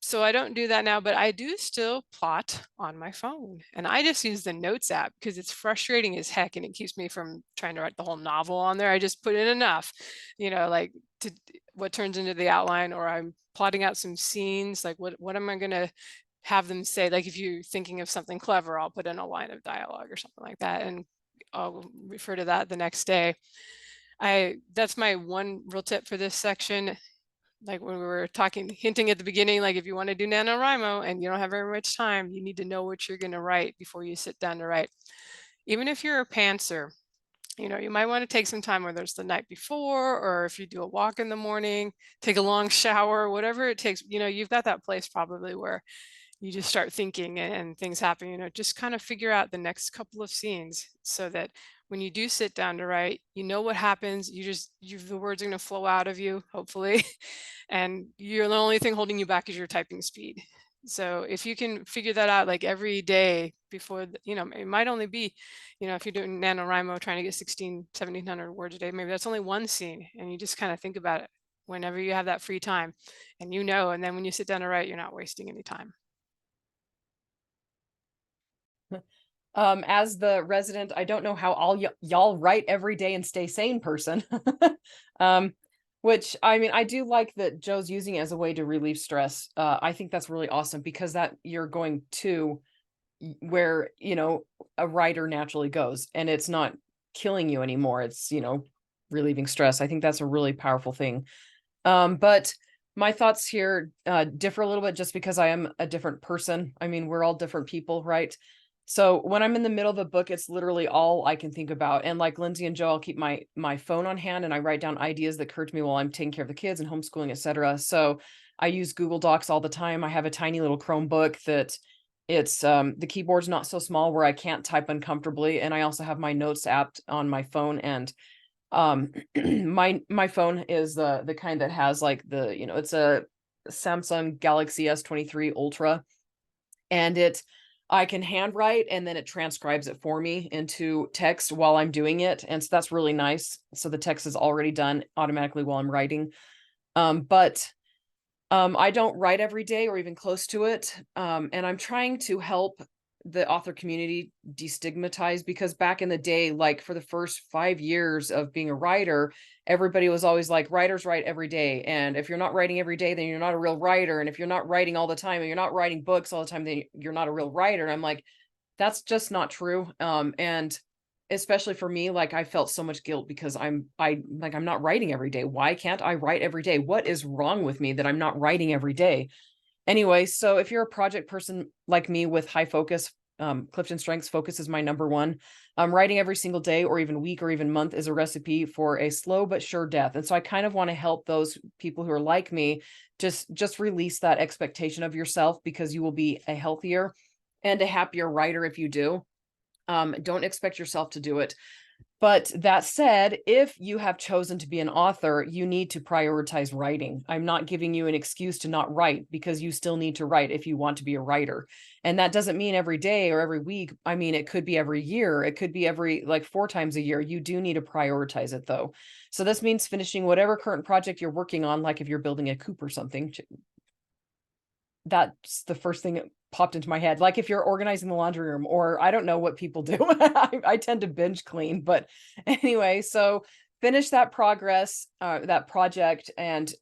So I don't do that now, but I do still plot on my phone, and I just use the notes app because it's frustrating as heck and it keeps me from trying to write the whole novel on there. I just put in enough, like to what turns into the outline, or I'm plotting out some scenes, like what am I going to have them say? Like if you're thinking of something clever, I'll put in a line of dialogue or something like that, and I'll refer to that the next day. That's my one real tip for this section. Like when we were hinting at the beginning, like if you want to do NaNoWriMo and you don't have very much time, you need to know what you're going to write before you sit down to write. Even if you're a pantser, you might want to take some time, whether it's the night before, or if you do a walk in the morning, take a long shower, whatever it takes. You've got that place probably where you just start thinking and things happen. Just kind of figure out the next couple of scenes so that when you do sit down to write, what happens. The words are going to flow out of you, hopefully. And the only thing holding you back is your typing speed. So if you can figure that out like every day before, it might only be, if you're doing NaNoWriMo trying to get 1,700 words a day, maybe that's only one scene. And you just kind of think about it whenever you have that free time, and and then when you sit down to write, you're not wasting any time. As the resident, I don't know how all y'all write every day and stay sane person. Which I mean, I do like that Joe's using it as a way to relieve stress. I think that's really awesome because that you're going to where, a writer naturally goes, and it's not killing you anymore. It's, relieving stress. I think that's a really powerful thing. But my thoughts here differ a little bit just because I am a different person. I mean, we're all different people, right? So when I'm in the middle of a book, it's literally all I can think about. And like Lindsay and Joe, I'll keep my phone on hand and I write down ideas that occur to me while I'm taking care of the kids and homeschooling, etc. So I use Google Docs all the time. I have a tiny little Chromebook that it's the keyboard's not so small where I can't type uncomfortably. And I also have my notes app on my phone. And my phone is the kind that has like it's a Samsung Galaxy S23 Ultra, and I can handwrite and then it transcribes it for me into text while I'm doing it. And so that's really nice. So the text is already done automatically while I'm writing. But I don't write every day or even close to it. And I'm trying to help the author community destigmatize, because back in the day, like for the first 5 years of being a writer, everybody was always like, writers write every day. And if you're not writing every day, then you're not a real writer. And if you're not writing all the time and you're not writing books all the time, then you're not a real writer. And I'm like, that's just not true. And especially for me, like I felt so much guilt because I'm not writing every day. Why can't I write every day? What is wrong with me that I'm not writing every day? Anyway, so if you're a project person like me with high focus, Clifton Strengths, focus is my number one. Writing every single day or even week or even month is a recipe for a slow but sure death. And so I kind of want to help those people who are like me just release that expectation of yourself, because you will be a healthier and a happier writer if you do. Don't expect yourself to do it. But that said, if you have chosen to be an author, you need to prioritize writing. I'm not giving you an excuse to not write, because you still need to write if you want to be a writer. And that doesn't mean every day or every week. I mean, it could be every year. It could be every like 4 times a year. You do need to prioritize it though. So this means finishing whatever current project you're working on, like if you're building a coop or something. That's the first thing that popped into my head. Like if you're organizing the laundry room, or I don't know what people do. I tend to binge clean, but anyway, so finish that that project, and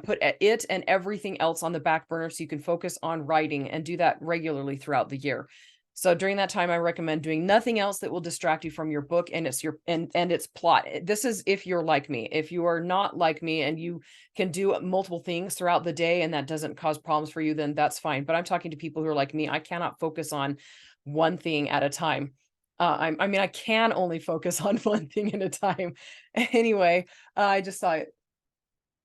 put it and everything else on the back burner so you can focus on writing, and do that regularly throughout the year. So during that time, I recommend doing nothing else that will distract you from your book and its plot. This is if you're like me. If you are not like me and you can do multiple things throughout the day and that doesn't cause problems for you, then that's fine. But I'm talking to people who are like me. I cannot focus on one thing at a time. I mean, I can only focus on one thing at a time. Anyway, I just saw it.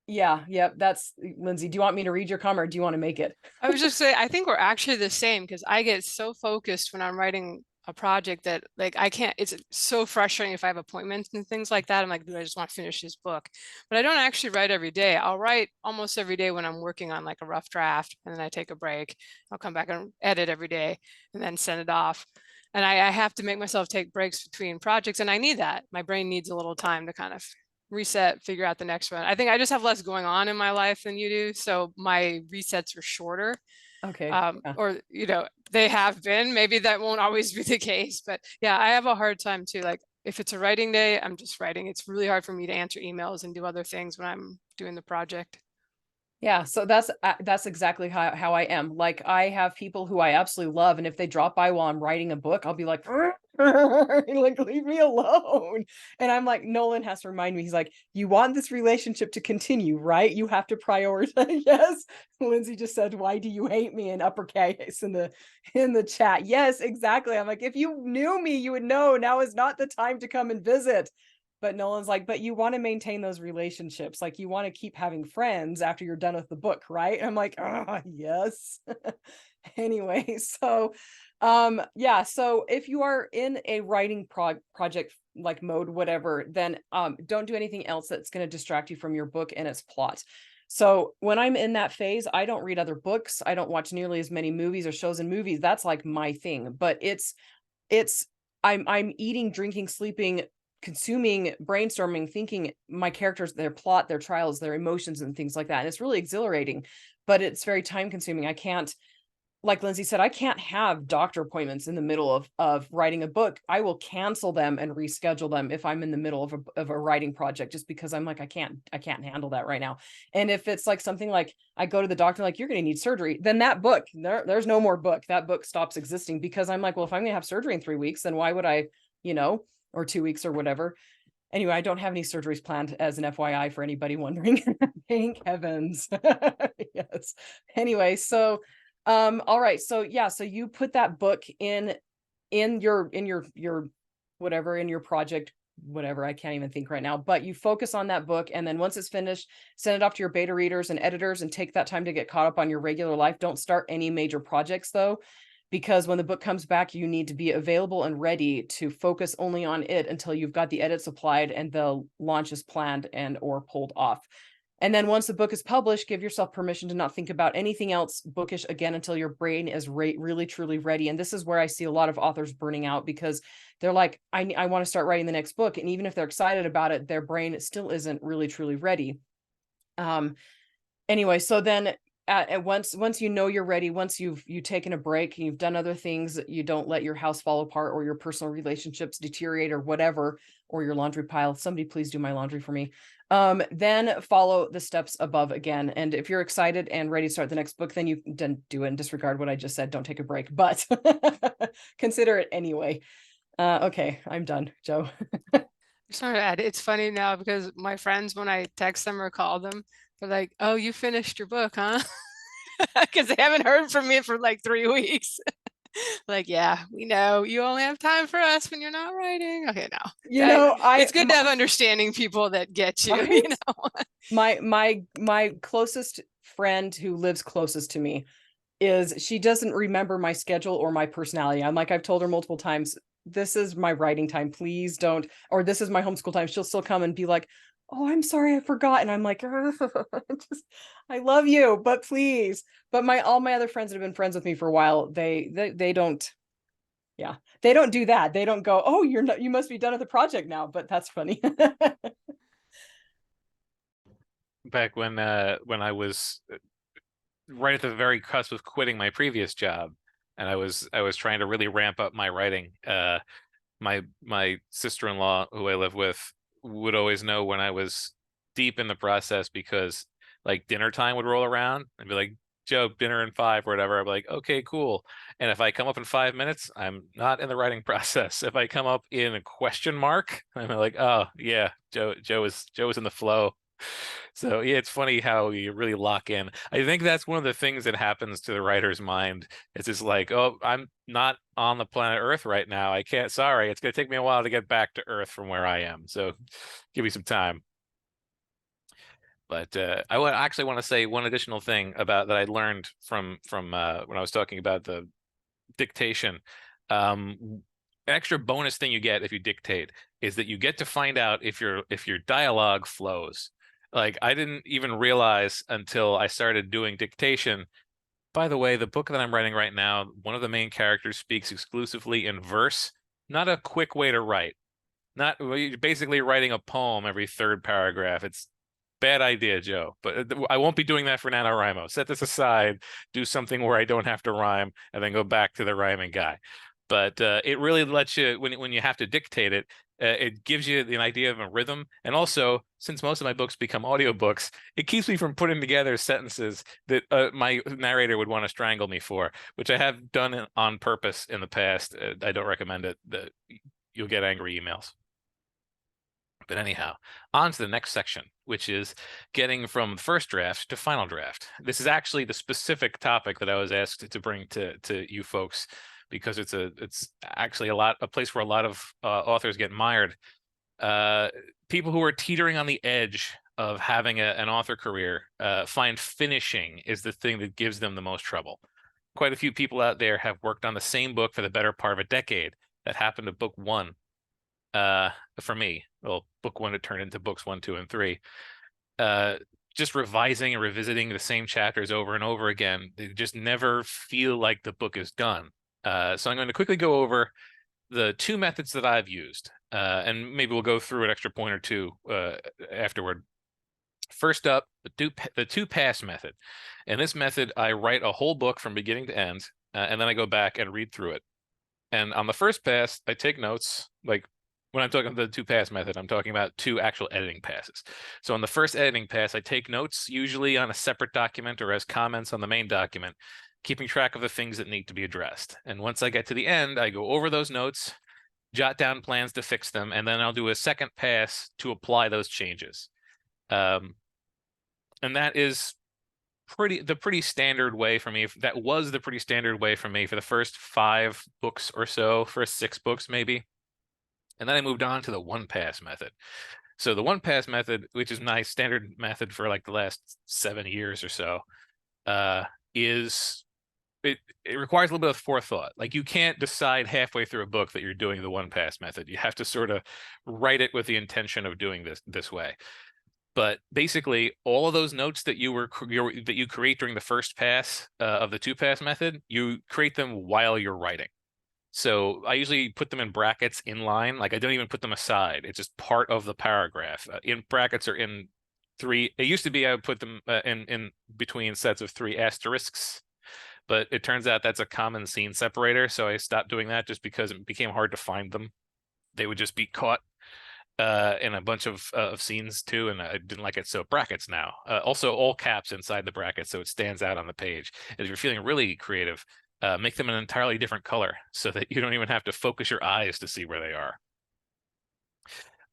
Yeah, that's Lindsay. Do you want me to read your comment, or do you want to make it? I was just saying, I think we're actually the same, because I get so focused when I'm writing a project that like I can't, it's so frustrating if I have appointments and things like that. I'm like, dude, I just want to finish this book. But I don't actually write every day. I'll write almost every day when I'm working on like a rough draft, and then I take a break. I'll come back and edit every day and then send it off. And I have to make myself take breaks between projects, and I need that. My brain needs a little time to kind of reset, figure out the next one. I think I just have less going on in my life than you do, so my resets are shorter. Okay. Yeah. Or they have been. Maybe that won't always be the case, but yeah, I have a hard time too. Like if it's a writing day, I'm just writing. It's really hard for me to answer emails and do other things when I'm doing the project. Yeah, so that's exactly how I am. Like I have people who I absolutely love, and if they drop by while I'm writing a book, I'll be like, like leave me alone. And I'm like, Nolan has to remind me. He's like, you want this relationship to continue, right? You have to prioritize. Yes, Lindsay just said, why do you hate me, in uppercase in the chat? Yes, exactly. I'm like, if you knew me, you would know now is not the time to come and visit. But Nolan's like, but you want to maintain those relationships. Like you want to keep having friends after you're done with the book, right? And I'm like, yes. Anyway, so yeah, so if you are in a writing project like mode, whatever, then don't do anything else that's going to distract you from your book and its plot. So when I'm in that phase, I don't read other books. I don't watch nearly as many movies or shows and movies. That's like my thing. But I'm eating, drinking, sleeping, consuming, brainstorming, thinking my characters, their plot, their trials, their emotions, and things like that. And it's really exhilarating, but it's very time consuming. I can't, like Lindsay said, I can't have doctor appointments in the middle of writing a book. I will cancel them and reschedule them if I'm in the middle of a writing project, just because I'm like, I can't handle that right now. And if it's like something like I go to the doctor, like, you're going to need surgery, then that book, there's no more book. That book stops existing, because I'm like, well, if I'm going to have surgery in 3 weeks, then why would I, or 2 weeks or whatever. Anyway, I don't have any surgeries planned, as an FYI, for anybody wondering. Thank heavens. Yes. Anyway, so all right. So yeah, so you put that book in your whatever, in your project, whatever, I can't even think right now, but you focus on that book, and then once it's finished, send it off to your beta readers and editors, and take that time to get caught up on your regular life. Don't start any major projects though, because when the book comes back, you need to be available and ready to focus only on it until you've got the edits applied and the launch is planned and or pulled off. And then once the book is published, give yourself permission to not think about anything else bookish again until your brain is really, truly ready. And this is where I see a lot of authors burning out, because they're like, I want to start writing the next book. And even if they're excited about it, their brain still isn't really, truly ready. Anyway, so then once you're ready, once you've taken a break and you've done other things, you don't let your house fall apart or your personal relationships deteriorate or whatever, or your laundry pile. Somebody please do my laundry for me. Then follow the steps above again. And if you're excited and ready to start the next book, then you do it and disregard what I just said. Don't take a break, but consider it anyway. Okay, I'm done, Joe. Just want to add, it's funny now because my friends, when I text them or call them, they're like, "Oh, you finished your book, huh?" Because they haven't heard from me for like 3 weeks. Like, yeah, we know you only have time for us when you're not writing. Okay, now You know, it's good to have understanding people that get you, right? you know. My closest friend who lives closest to me she doesn't remember my schedule or my personality. I'm like, I've told her multiple times, this is my writing time, please don't, or this is my homeschool time. She'll still come and be like, oh, I'm sorry, I forgot. And I'm like, I love you, but please. But all my other friends that have been friends with me for a while, they don't, yeah, they don't do that. They don't go, oh, you must be done with the project now. But that's funny. Back when I was right at the very cusp of quitting my previous job, and I was trying to really ramp up my writing. My sister-in-law, who I live with, would always know when I was deep in the process, because like dinner time would roll around and be like, Joe, dinner in 5 or whatever. I'm like, okay, cool. And if I come up in 5 minutes, I'm not in the writing process. If I come up in a question mark, I'm like, oh yeah, Joe is in the flow. So yeah, it's funny how you really lock in. I think that's one of the things that happens to the writer's mind. It's just like, oh, I'm not on the planet Earth right now. I can't, sorry, it's gonna take me a while to get back to Earth from where I am. So give me some time. But actually want to say one additional thing about that I learned from when I was talking about the dictation. Extra bonus thing you get if you dictate is that you get to find out if your dialogue flows. Like, I didn't even realize until I started doing dictation. By the way, the book that I'm writing right now, one of the main characters speaks exclusively in verse, not a quick way to write. Not You're basically writing a poem every third paragraph. It's bad idea, Joe. But I won't be doing that for NaNoWriMo. Set this aside, do something where I don't have to rhyme, and then go back to the rhyming guy. But it really lets you, when you have to dictate it, it gives you an idea of a rhythm. And also, since most of my books become audiobooks, it keeps me from putting together sentences that my narrator would want to strangle me for, which I have done on purpose in the past. I don't recommend it. You'll get angry emails. But anyhow, on to the next section, which is getting from first draft to final draft. This is actually the specific topic that I was asked to bring to you folks, because it's actually a place where a lot of authors get mired. People who are teetering on the edge of having an author career find finishing is the thing that gives them the most trouble. Quite a few people out there have worked on the same book for the better part of a decade. That happened to book 1. For me, well, book 1 to turn into books 1, 2, and 3. Just revising and revisiting the same chapters over and over again, they just never feel like the book is done. So I'm going to quickly go over the 2 methods that I've used, and maybe we'll go through an extra point or two afterward. First up, the 2-pass method. In this method, I write a whole book from beginning to end, and then I go back and read through it. And on the first pass, I take notes. Like, when I'm talking about the 2-pass method, I'm talking about 2 actual editing passes. So on the first editing pass, I take notes, usually on a separate document or as comments on the main document, keeping track of the things that need to be addressed. And once I get to the end, I go over those notes, jot down plans to fix them, and then I'll do a second pass to apply those changes. And that is the pretty standard way for me. That was the pretty standard way for me for the first 5 books or so, first 6 books maybe. And then I moved on to the 1-pass method. So the 1-pass method, which is my standard method for like the last 7 years or so, it requires a little bit of forethought. Like, you can't decide halfway through a book that you're doing the 1-pass method. You have to sort of write it with the intention of doing this way. But basically, all of those notes that you create during the first pass of the 2-pass method, you create them while you're writing. So I usually put them in brackets in line. Like, I don't even put them aside. It's just part of the paragraph. In brackets or in 3. It used to be I would put them in between sets of 3 asterisks, but it turns out that's a common scene separator. So I stopped doing that just because it became hard to find them. They would just be caught in a bunch of scenes too, and I didn't like it. So brackets now. Also all caps inside the brackets, so it stands out on the page. And if you're feeling really creative, make them an entirely different color so that you don't even have to focus your eyes to see where they are.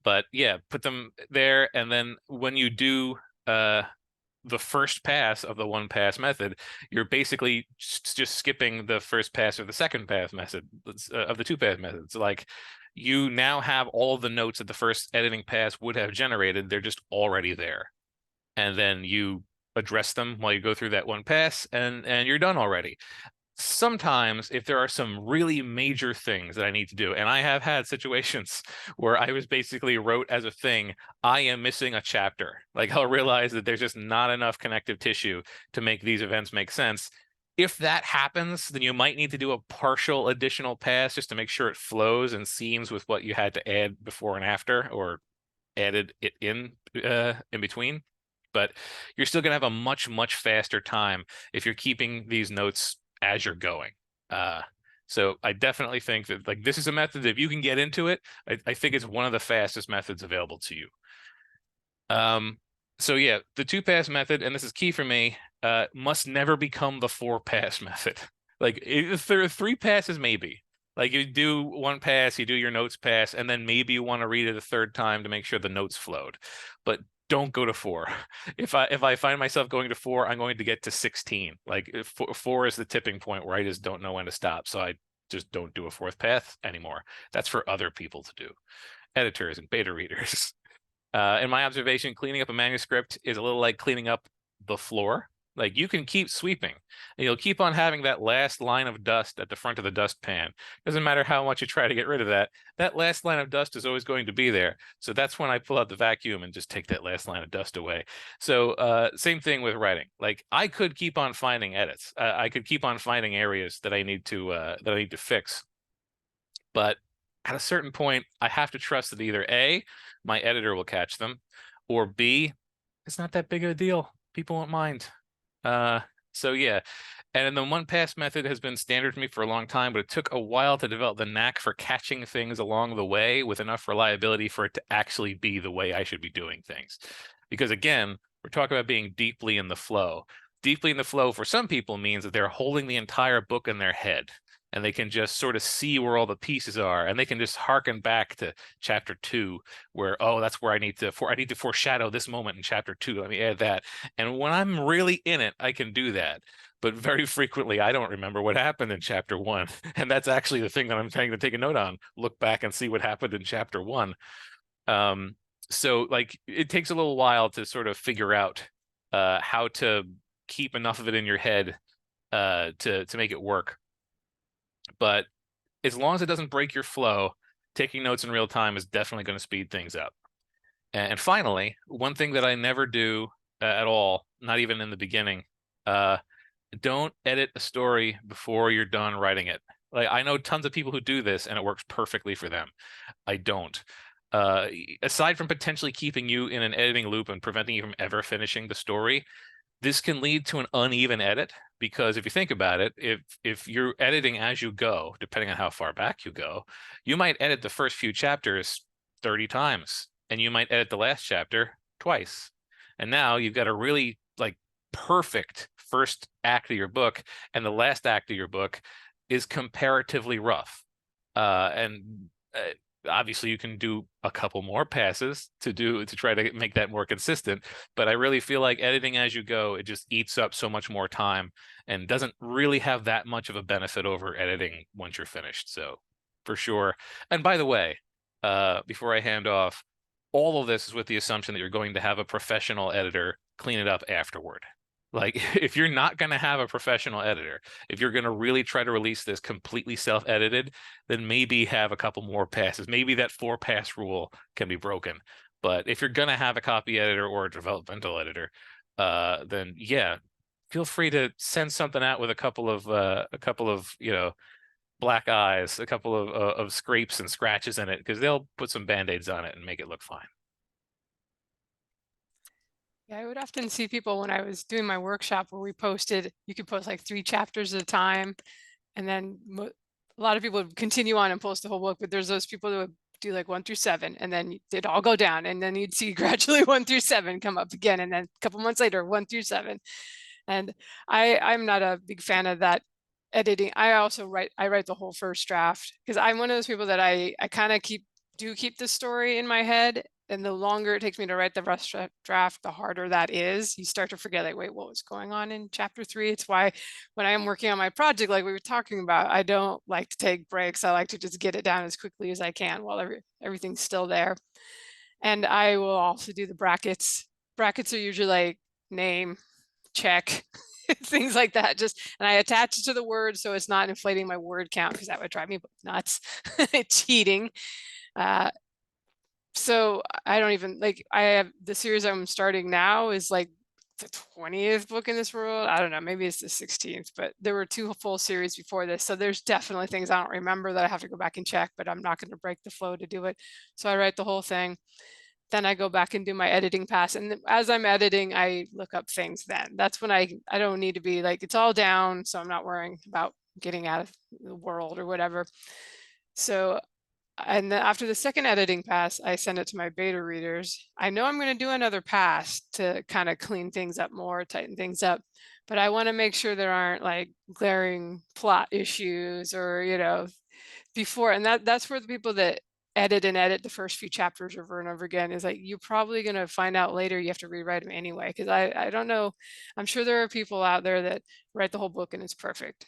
But yeah, put them there, and then when you do the first pass of the one pass method, you're basically just skipping the first pass or the second pass method of the two pass methods. Like, you now have all of the notes that the first editing pass would have generated. They're just already there, and then you address them while you go through that one pass, and you're done already. Sometimes if there are some really major things that I need to do, and I have had situations where I was basically wrote as a thing, I am missing a chapter. Like, I'll realize that there's just not enough connective tissue to make these events make sense. If that happens, then you might need to do a partial additional pass just to make sure it flows and seams with what you had to add before and after, or added it in between. But you're still going to have a much, much faster time if you're keeping these notes as you're going. So I definitely think that, like, this is a method that if you can get into it, I think it's one of the fastest methods available to you. So yeah, the 2-pass method, and this is key for me, must never become the 4-pass method. Like, if there are 3 passes, maybe. Like, you do 1 pass, you do your notes pass, and then maybe you want to read it a 3rd time to make sure the notes flowed. But don't go to 4. If I find myself going to 4, I'm going to get to 16. Like, 4 is the tipping point where I just don't know when to stop. So I just don't do a 4th path anymore. That's for other people to do, editors and beta readers. In my observation, cleaning up a manuscript is a little like cleaning up the floor. Like, you can keep sweeping, and you'll keep on having that last line of dust at the front of the dustpan. Doesn't matter how much you try to get rid of that. That last line of dust is always going to be there. So that's when I pull out the vacuum and just take that last line of dust away. So same thing with writing. Like, I could keep on finding edits. I could keep on finding areas that I need to fix. But at a certain point, I have to trust that either A, my editor will catch them, or B, it's not that big of a deal. People won't mind. So yeah, and the 1-pass method has been standard for me for a long time, but it took a while to develop the knack for catching things along the way with enough reliability for it to actually be the way I should be doing things. Because again, we're talking about being deeply in the flow. Deeply in the flow for some people means that they're holding the entire book in their head, and they can just sort of see where all the pieces are, and they can just harken back to chapter 2, where, oh, that's where I need to foreshadow this moment in chapter 2. Let me add that. And when I'm really in it, I can do that. But very frequently, I don't remember what happened in chapter 1. And that's actually the thing that I'm trying to take a note on. Look back and see what happened in chapter 1. So like, it takes a little while to sort of figure out how to keep enough of it in your head to make it work. But as long as it doesn't break your flow, taking notes in real time is definitely going to speed things up. And finally, one thing that I never do at all, not even in the beginning, don't edit a story before you're done writing it. Like, I know tons of people who do this and it works perfectly for them. I don't. Aside from potentially keeping you in an editing loop and preventing you from ever finishing the story, this can lead to an uneven edit, because if you think about it, if you're editing as you go, depending on how far back you go, you might edit the first few chapters 30 times, and you might edit the last chapter twice. And now you've got a really, like, perfect first act of your book, and the last act of your book is comparatively rough. Obviously you can do a couple more passes to try to make that more consistent, but I really feel like editing as you go, it just eats up so much more time and doesn't really have that much of a benefit over editing once you're finished. So for sure. And by the way, before I hand off, all of this is with the assumption that you're going to have a professional editor clean it up afterward. Like, if you're not going to have a professional editor, if you're going to really try to release this completely self-edited, then maybe have a couple more passes. Maybe that 4-pass rule can be broken. But if you're going to have a copy editor or a developmental editor, then yeah, feel free to send something out with a couple of black eyes, a couple of scrapes and scratches in it, because they'll put some band-aids on it and make it look fine. Yeah, I would often see people when I was doing my workshop where we posted, you could post like 3 chapters at a time. And then a lot of people would continue on and post the whole book, but there's those people that would do like 1 through 7, and then they'd all go down, and then you'd see gradually 1 through 7 come up again. And then a couple months later, 1 through 7. And I'm not a big fan of that editing, I write the whole first draft, because I'm one of those people that I kind of keep the story in my head, and the longer it takes me to write the rough draft, the harder that is. You start to forget, like, wait, what was going on in chapter 3? It's why when I am working on my project, like we were talking about, I don't like to take breaks. I like to just get it down as quickly as I can while everything's still there. And I will also do the brackets. Brackets are usually like name, check, things like that. And I attach it to the word so it's not inflating my word count, because that would drive me nuts. Cheating. So I don't even, like, I have the series I'm starting now is like the 20th book in this world. I don't know, maybe it's the 16th, but there were 2 full series before this. So there's definitely things I don't remember that I have to go back and check, but I'm not going to break the flow to do it. So I write the whole thing. Then I go back and do my editing pass. And as I'm editing, I look up things then. That's when I don't need to be like, it's all down, so I'm not worrying about getting out of the world or whatever. So, and then after the second editing pass, I send it to my beta readers. I know I'm going to do another pass to kind of clean things up more, tighten things up, but I want to make sure there aren't like glaring plot issues or, you know, before. And that's where the people that edit the first few chapters over and over again is like, you're probably going to find out later you have to rewrite them anyway. Because I don't know, I'm sure there are people out there that write the whole book and it's perfect.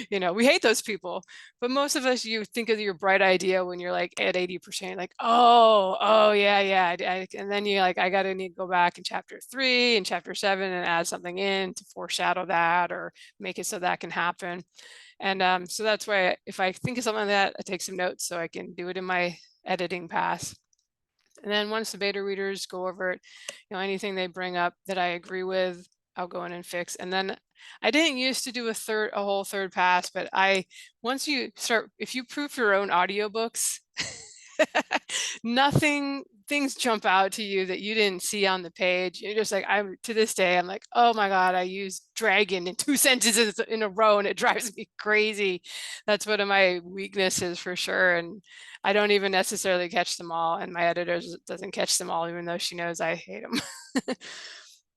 You know, we hate those people, but most of us, you think of your bright idea when you're like at 80%, like, oh yeah. And then you're like, I got to need to go back in chapter 3 and chapter 7 and add something in to foreshadow that or make it so that can happen. And so that's why if I think of something like that, I take some notes so I can do it in my editing pass. And then once the beta readers go over it, you know, anything they bring up that I agree with, I'll go in and fix. And then I didn't used to do a whole third pass, but once you start, if you proof your own audiobooks, things jump out to you that you didn't see on the page. You're just like, to this day, I'm like, oh my God, I used dragon in 2 sentences in a row and it drives me crazy. That's one of my weaknesses for sure. And I don't even necessarily catch them all. And my editor doesn't catch them all, even though she knows I hate them.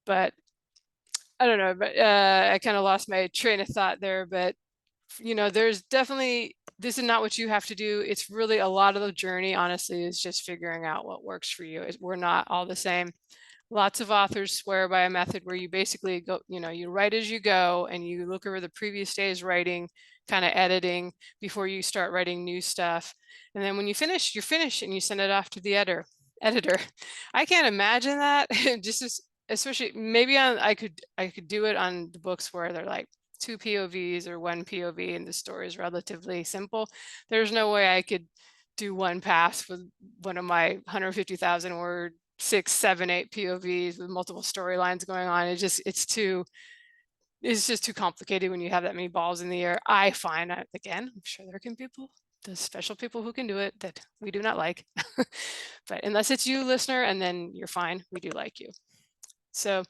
But I don't know, but I kind of lost my train of thought there, but you know, there's definitely, this is not what you have to do. It's really a lot of the journey, honestly, is just figuring out what works for you. We're not all the same. Lots of authors swear by a method where you basically go, you know, you write as you go and you look over the previous day's writing, kind of editing before you start writing new stuff. And then when you finish, you're finished and you send it off to the editor. I can't imagine that. Especially maybe I could do it on the books where they're like 2 POVs or 1 POV and the story is relatively simple. There's no way I could do one pass with one of my 150,000 word 6, 7, 8 POVs with multiple storylines going on. It's just too complicated when you have that many balls in the air. I find, again, I'm sure there can be people, the special people who can do it that we do not like. But unless it's you, listener, and then you're fine, we do like you. So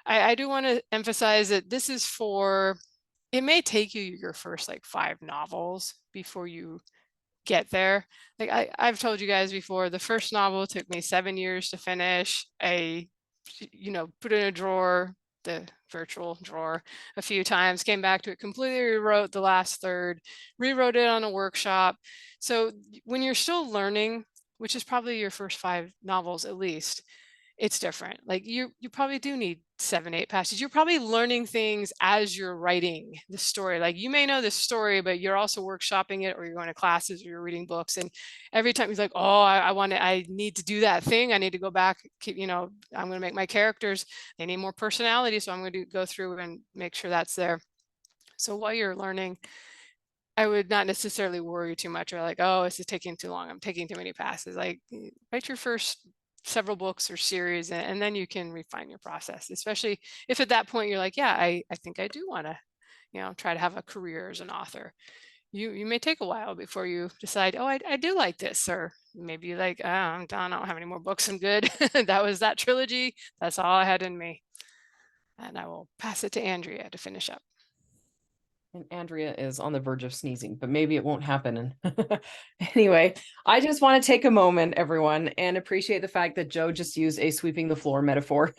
I do want to emphasize that this is it may take you your first like 5 novels before you get there. Like I've told you guys before, the first novel took me 7 years to finish. I, you know, put it in a drawer, the virtual drawer, a few times, came back to it, completely rewrote the last third, rewrote it on a workshop. So when you're still learning, which is probably your first 5 novels at least, it's different. Like you probably do need 7, 8 passages. You're probably learning things as you're writing the story. Like you may know the story, but you're also workshopping it, or you're going to classes, or you're reading books. And every time you're like, oh, I need to do that thing. I need to go back, you know, I'm going to make my characters, they need more personality. So I'm going to go through and make sure that's there. So while you're learning, I would not necessarily worry too much, or like, oh, this is taking too long, I'm taking too many passes. Like write your first several books or series, and then you can refine your process, especially if at that point you're like, yeah, I think I do want to, you know, try to have a career as an author. You may take a while before you decide, oh, I do like this, or maybe you're like, oh, I'm done, I don't have any more books, I'm good. That was that trilogy, that's all I had in me. And I will pass it to Andrea to finish up. And Andrea is on the verge of sneezing, but maybe it won't happen. Anyway, I just want to take a moment, everyone, and appreciate the fact that Joe just used a sweeping the floor metaphor.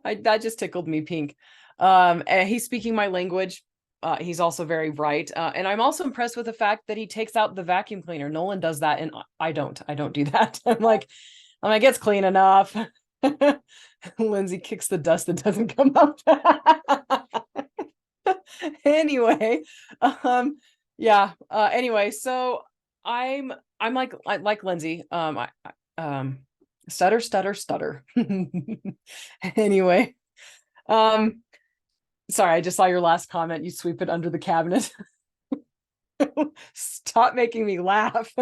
That just tickled me pink. And he's speaking my language. He's also very bright. And I'm also impressed with the fact that he takes out the vacuum cleaner. Nolan does that, and I don't do that. I'm like, it's clean enough. Lindsay kicks the dust that doesn't come up. Anyway, yeah. Anyway, so I'm like Lindsay. Stutter, stutter, stutter. Anyway, sorry, I just saw your last comment. You sweep it under the cabinet. Stop making me laugh.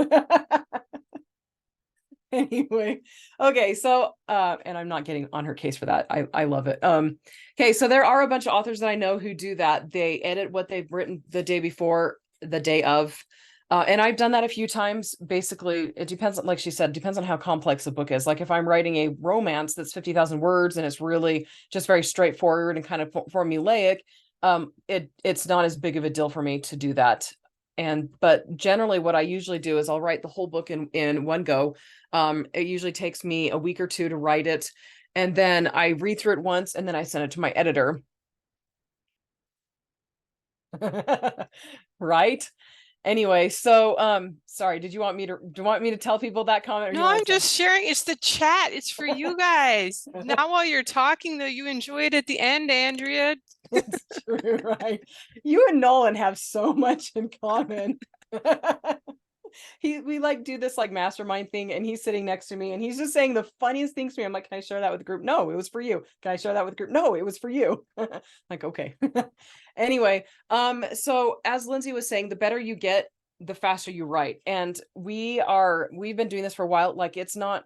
Anyway, okay, so and I'm not getting on her case for that. I love it. Okay, so there are a bunch of authors that I know who do that. They edit what they've written the day before, the day of. And I've done that a few times. Basically, it depends on, like she said, depends on how complex the book is. Like if I'm writing a romance that's 50,000 words and it's really just very straightforward and kind of formulaic, it's not as big of a deal for me to do that. But generally what I usually do is I'll write the whole book in one go. It usually takes me a week or two to write it. And then I read through it once and then I send it to my editor. Right? Anyway, so sorry, do you want me to tell people that comment? No, I'm just sharing. It's the chat. It's for you guys. Now while you're talking though, you enjoy it at the end, Andrea. It's true, right? You and Nolan have so much in common. We like do this like mastermind thing, and he's sitting next to me and he's just saying the funniest things to me. I'm like, can I share that with the group? No, it was for you. Can I share that with the group? No, it was for you. Like, okay. Anyway, so as Lindsay was saying, the better you get, the faster you write. And we've been doing this for a while. Like it's not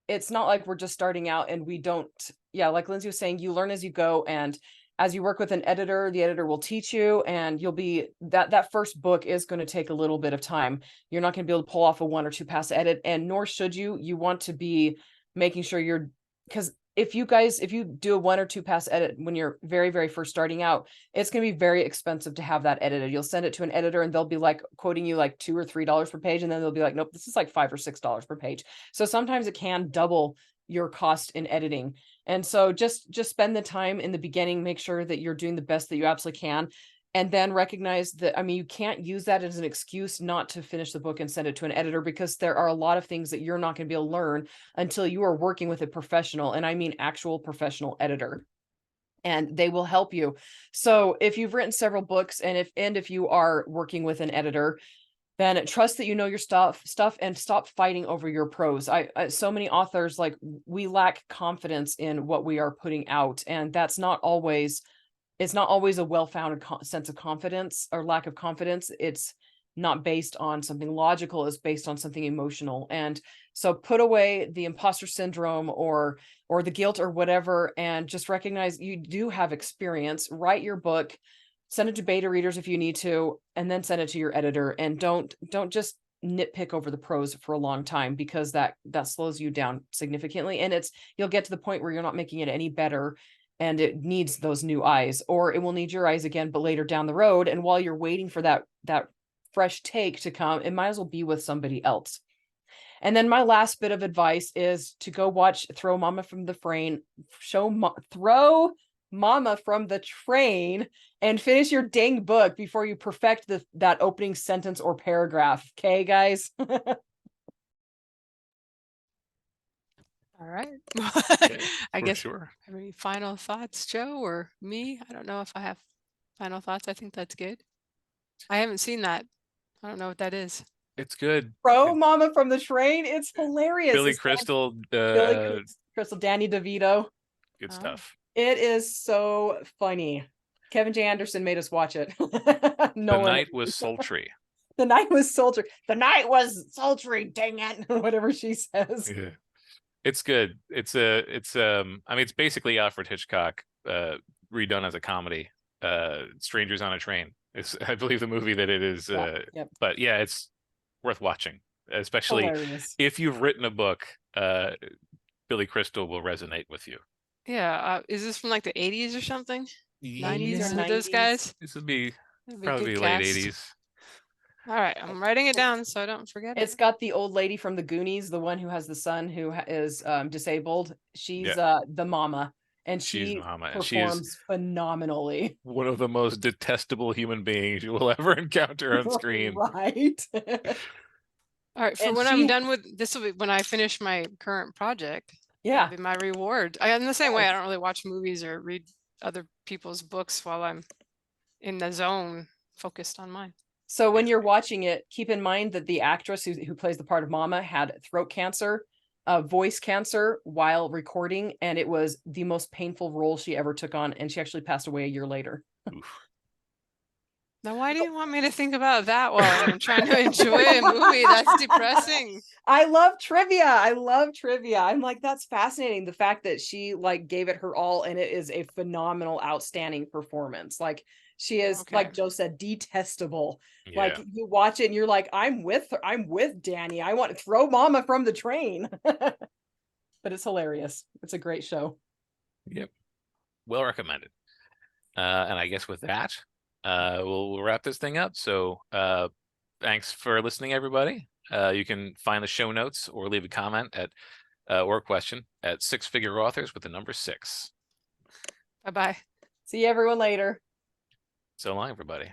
like we're just starting out and we don't, yeah, like Lindsay was saying, you learn as you go, and as you work with an editor, the editor will teach you, and you'll be that first book is going to take a little bit of time. You're not going to be able to pull off a 1 or 2 pass edit, and nor should you. You want to be making sure because if you do a 1 or 2 pass edit when you're very, very first starting out, it's going to be very expensive to have that edited. You'll send it to an editor and they'll be like quoting you like $2 or $3 per page. And then they'll be like, nope, this is like $5 or $6 per page. So sometimes it can double your cost in editing. And so just spend the time in the beginning, make sure that you're doing the best that you absolutely can. And then recognize that, I mean, you can't use that as an excuse not to finish the book and send it to an editor, because there are a lot of things that you're not going to be able to learn until you are working with a professional. And I mean, actual professional editor, and they will help you. So if you've written several books and if you are working with an editor, then trust that you know your stuff and stop fighting over your prose. So many authors, like, we lack confidence in what we are putting out, and it's not always a well-founded sense of confidence or lack of confidence. It's not based on something logical, it's based on something emotional. And so put away the imposter syndrome or the guilt or whatever, and just recognize you do have experience. Write your book, send it to beta readers if you need to, and then send it to your editor. And don't just nitpick over the prose for a long time, because that slows you down significantly. And you'll get to the point where you're not making it any better, and it needs those new eyes, or it will need your eyes again, but later down the road. And while you're waiting for that fresh take to come, it might as well be with somebody else. And then my last bit of advice is to go watch Throw Mama from the Train, Throw Mama from the Train, and finish your dang book before you perfect that opening sentence or paragraph. Okay, guys? All right. Okay, I for guess sure. have any final thoughts, Joe, or me? I don't know if I have final thoughts. I think that's good. I haven't seen that. I don't know what that is. It's good. Throw Mama from the Train. It's hilarious. Billy It's Crystal, Billy Crystal, Danny DeVito. good stuff. It is so funny. Kevin J. Anderson made us watch it. The night was sultry. The night was sultry. The night was sultry, dang it. Whatever she says. Yeah. It's good. It's I mean, it's basically Alfred Hitchcock redone as a comedy. Strangers on a Train. It's, I believe, the movie that it is. Yep. But yeah, it's worth watching, especially Hilarious. if you've written a book. Billy Crystal will resonate with you. Yeah. Is this from like the 80s or something? 90s or or those 90s. guys? This would be That'd be probably good late cast. 80s. All right, I'm writing it down so I don't forget It's it. got the old lady from the Goonies, the one who has the son who is disabled. She's the mama, and She's she Mama, and she is performs phenomenally. one of the most detestable human beings you will ever encounter on screen. Right. All right, for And when I'm she, done with this will be when I finish my current project. yeah. That'll be my reward. In the same way, I Yes. don't really watch movies or read other people's books while I'm in the zone focused on mine. So when you're watching it, keep in mind that the actress who plays the part of Mama had throat cancer, voice cancer while recording, and it was the most painful role she ever took on, and she actually passed away a year later. Oof. Now, why do you want me to think about that while I'm trying to enjoy a movie? That's depressing. I love trivia. I love trivia. I'm like, that's fascinating. The fact that she like gave it her all, and it is a phenomenal, outstanding performance. Like she is, Okay. like Joe said, detestable. Like Yeah. you watch it and you're like, I'm with her. I'm with Danny. I want to throw Mama from the train. But it's hilarious. It's a great show. Yep. Well recommended. And I guess with that, we'll wrap this thing up. So thanks for listening, everybody. You can find the show notes or leave a comment at or question at Six Figure Authors with the number 6. Bye-bye. See everyone later. So long, everybody.